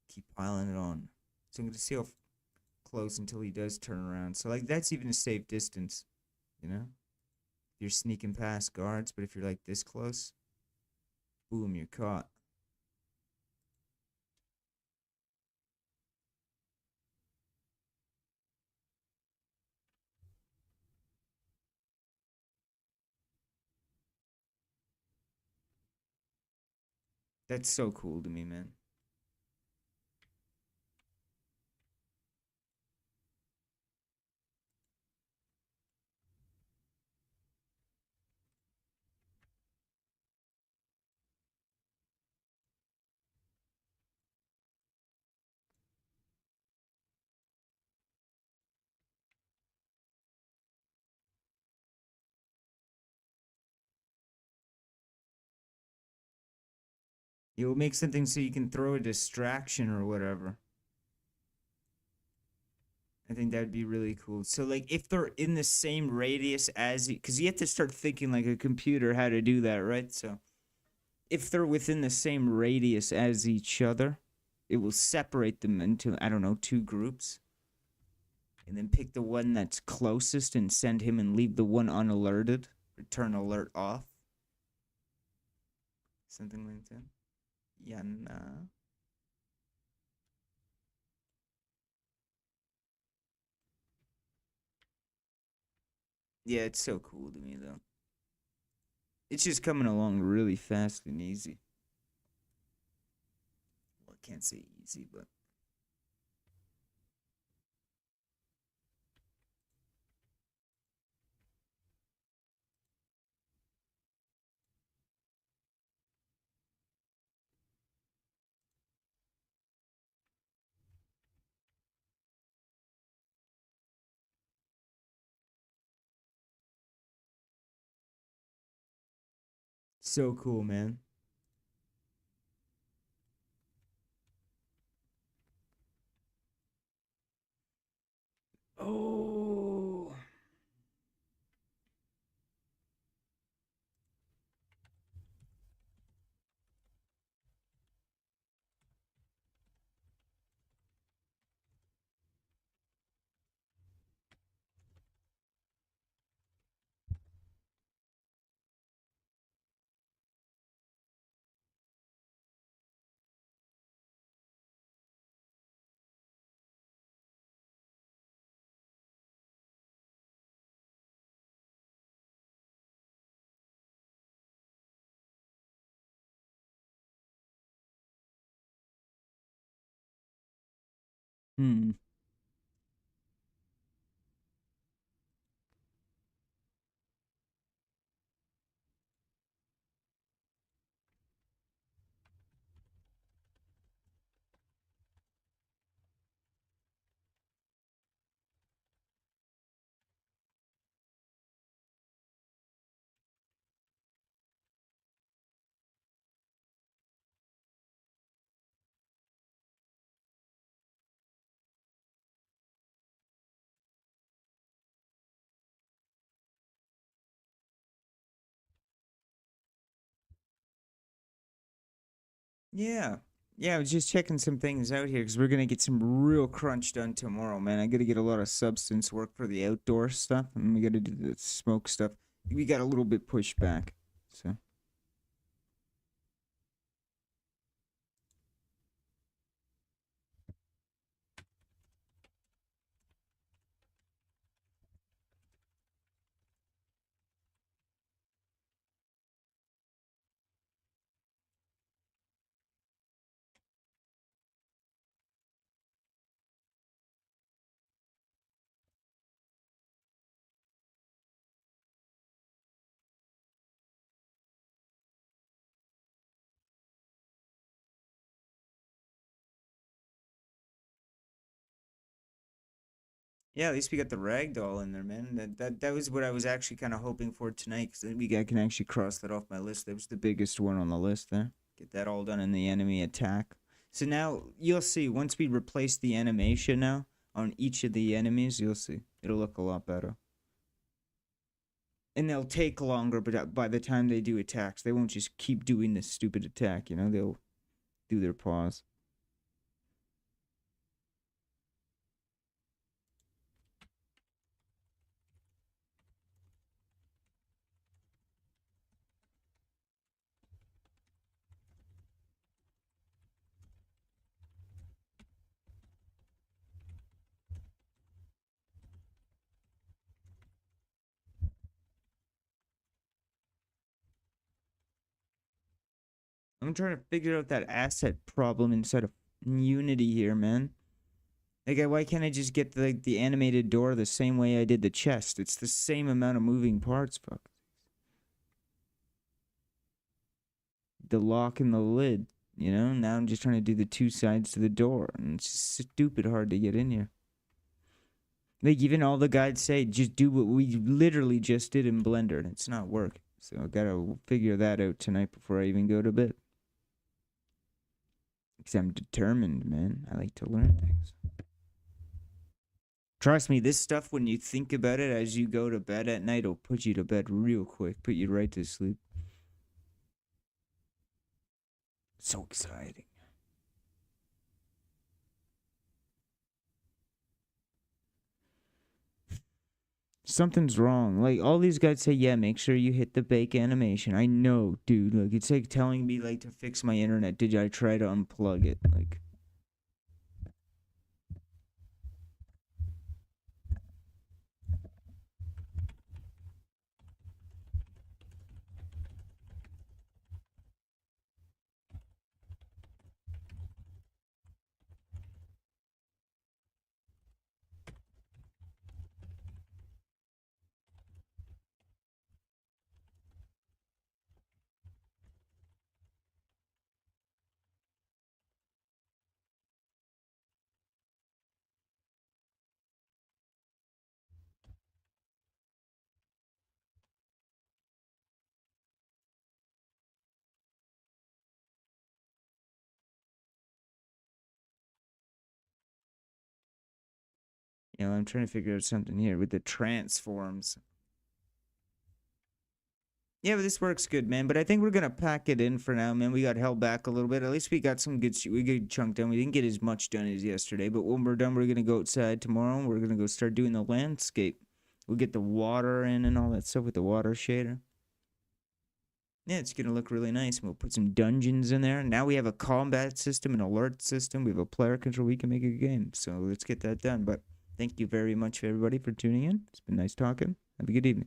Keep piling it on. So I'm going to see how close until he does turn around. So, like, that's even a safe distance, you know? You're sneaking past guards, but if you're, like, this close, boom, you're caught. That's so cool to me, man. You'll make something so you can throw a distraction or whatever. I think that'd be really cool. So, like, if they're in the same radius as you, because you have to start thinking like a computer how to do that, right? So, if they're within the same radius as each other, it will separate them into, I don't know, two groups. And then pick the one that's closest and send him and leave the one unalerted. Or turn alert off. Something like that. Yeah, nah. Yeah, it's so cool to me, though. It's just coming along really fast and easy. Well, I can't say easy, but so cool, man. Oh, Hmm. Yeah. Yeah, I was just checking some things out here because we're gonna get some real crunch done tomorrow, man. I gotta get a lot of substance work for the outdoor stuff, and we gotta do the smoke stuff. We got a little bit pushed back, so. Yeah, at least we got the ragdoll in there, man. That was what I was actually kind of hoping for tonight, because I can actually cross that off my list. That was the biggest one on the list there. Get that all done in the enemy attack. So now you'll see, once we replace the animation now on each of the enemies, you'll see it'll look a lot better. And they'll take longer, but by the time they do attacks, they won't just keep doing this stupid attack. You know, they'll do their pause. I'm trying to figure out that asset problem inside of Unity here, man. Like, why can't I just get the animated door the same way I did the chest? It's the same amount of moving parts, fuck. The lock and the lid, you know? Now I'm just trying to do the two sides to the door, and it's just stupid hard to get in here. Like, even all the guides say, just do what we literally just did in Blender, and it's not working. So I gotta figure that out tonight before I even go to bed. Because I'm determined, man. I like to learn things. Trust me, this stuff, when you think about it as you go to bed at night, will put you to bed real quick, put you right to sleep. So exciting. Something's wrong. Like, all these guys say, yeah, make sure you hit the bake animation. I know, dude. Like, it's like telling me, like, to fix my internet. Did I try to unplug it? Like, I'm trying to figure out something here with the transforms. Yeah, but this works good, man. But I think we're gonna pack it in for now, man. We got held back a little bit. At least we got some good. We got chunk done. We didn't get as much done as yesterday, but when we're done, we're gonna go outside tomorrow. And we're gonna go start doing the landscape. We'll get the water in and all that stuff with the water shader. Yeah, it's gonna look really nice. We'll put some dungeons in there. Now we have a combat system, an alert system. We have a player control. We can make a game. So let's get that done. But thank you very much, everybody, for tuning in. It's been nice talking. Have a good evening.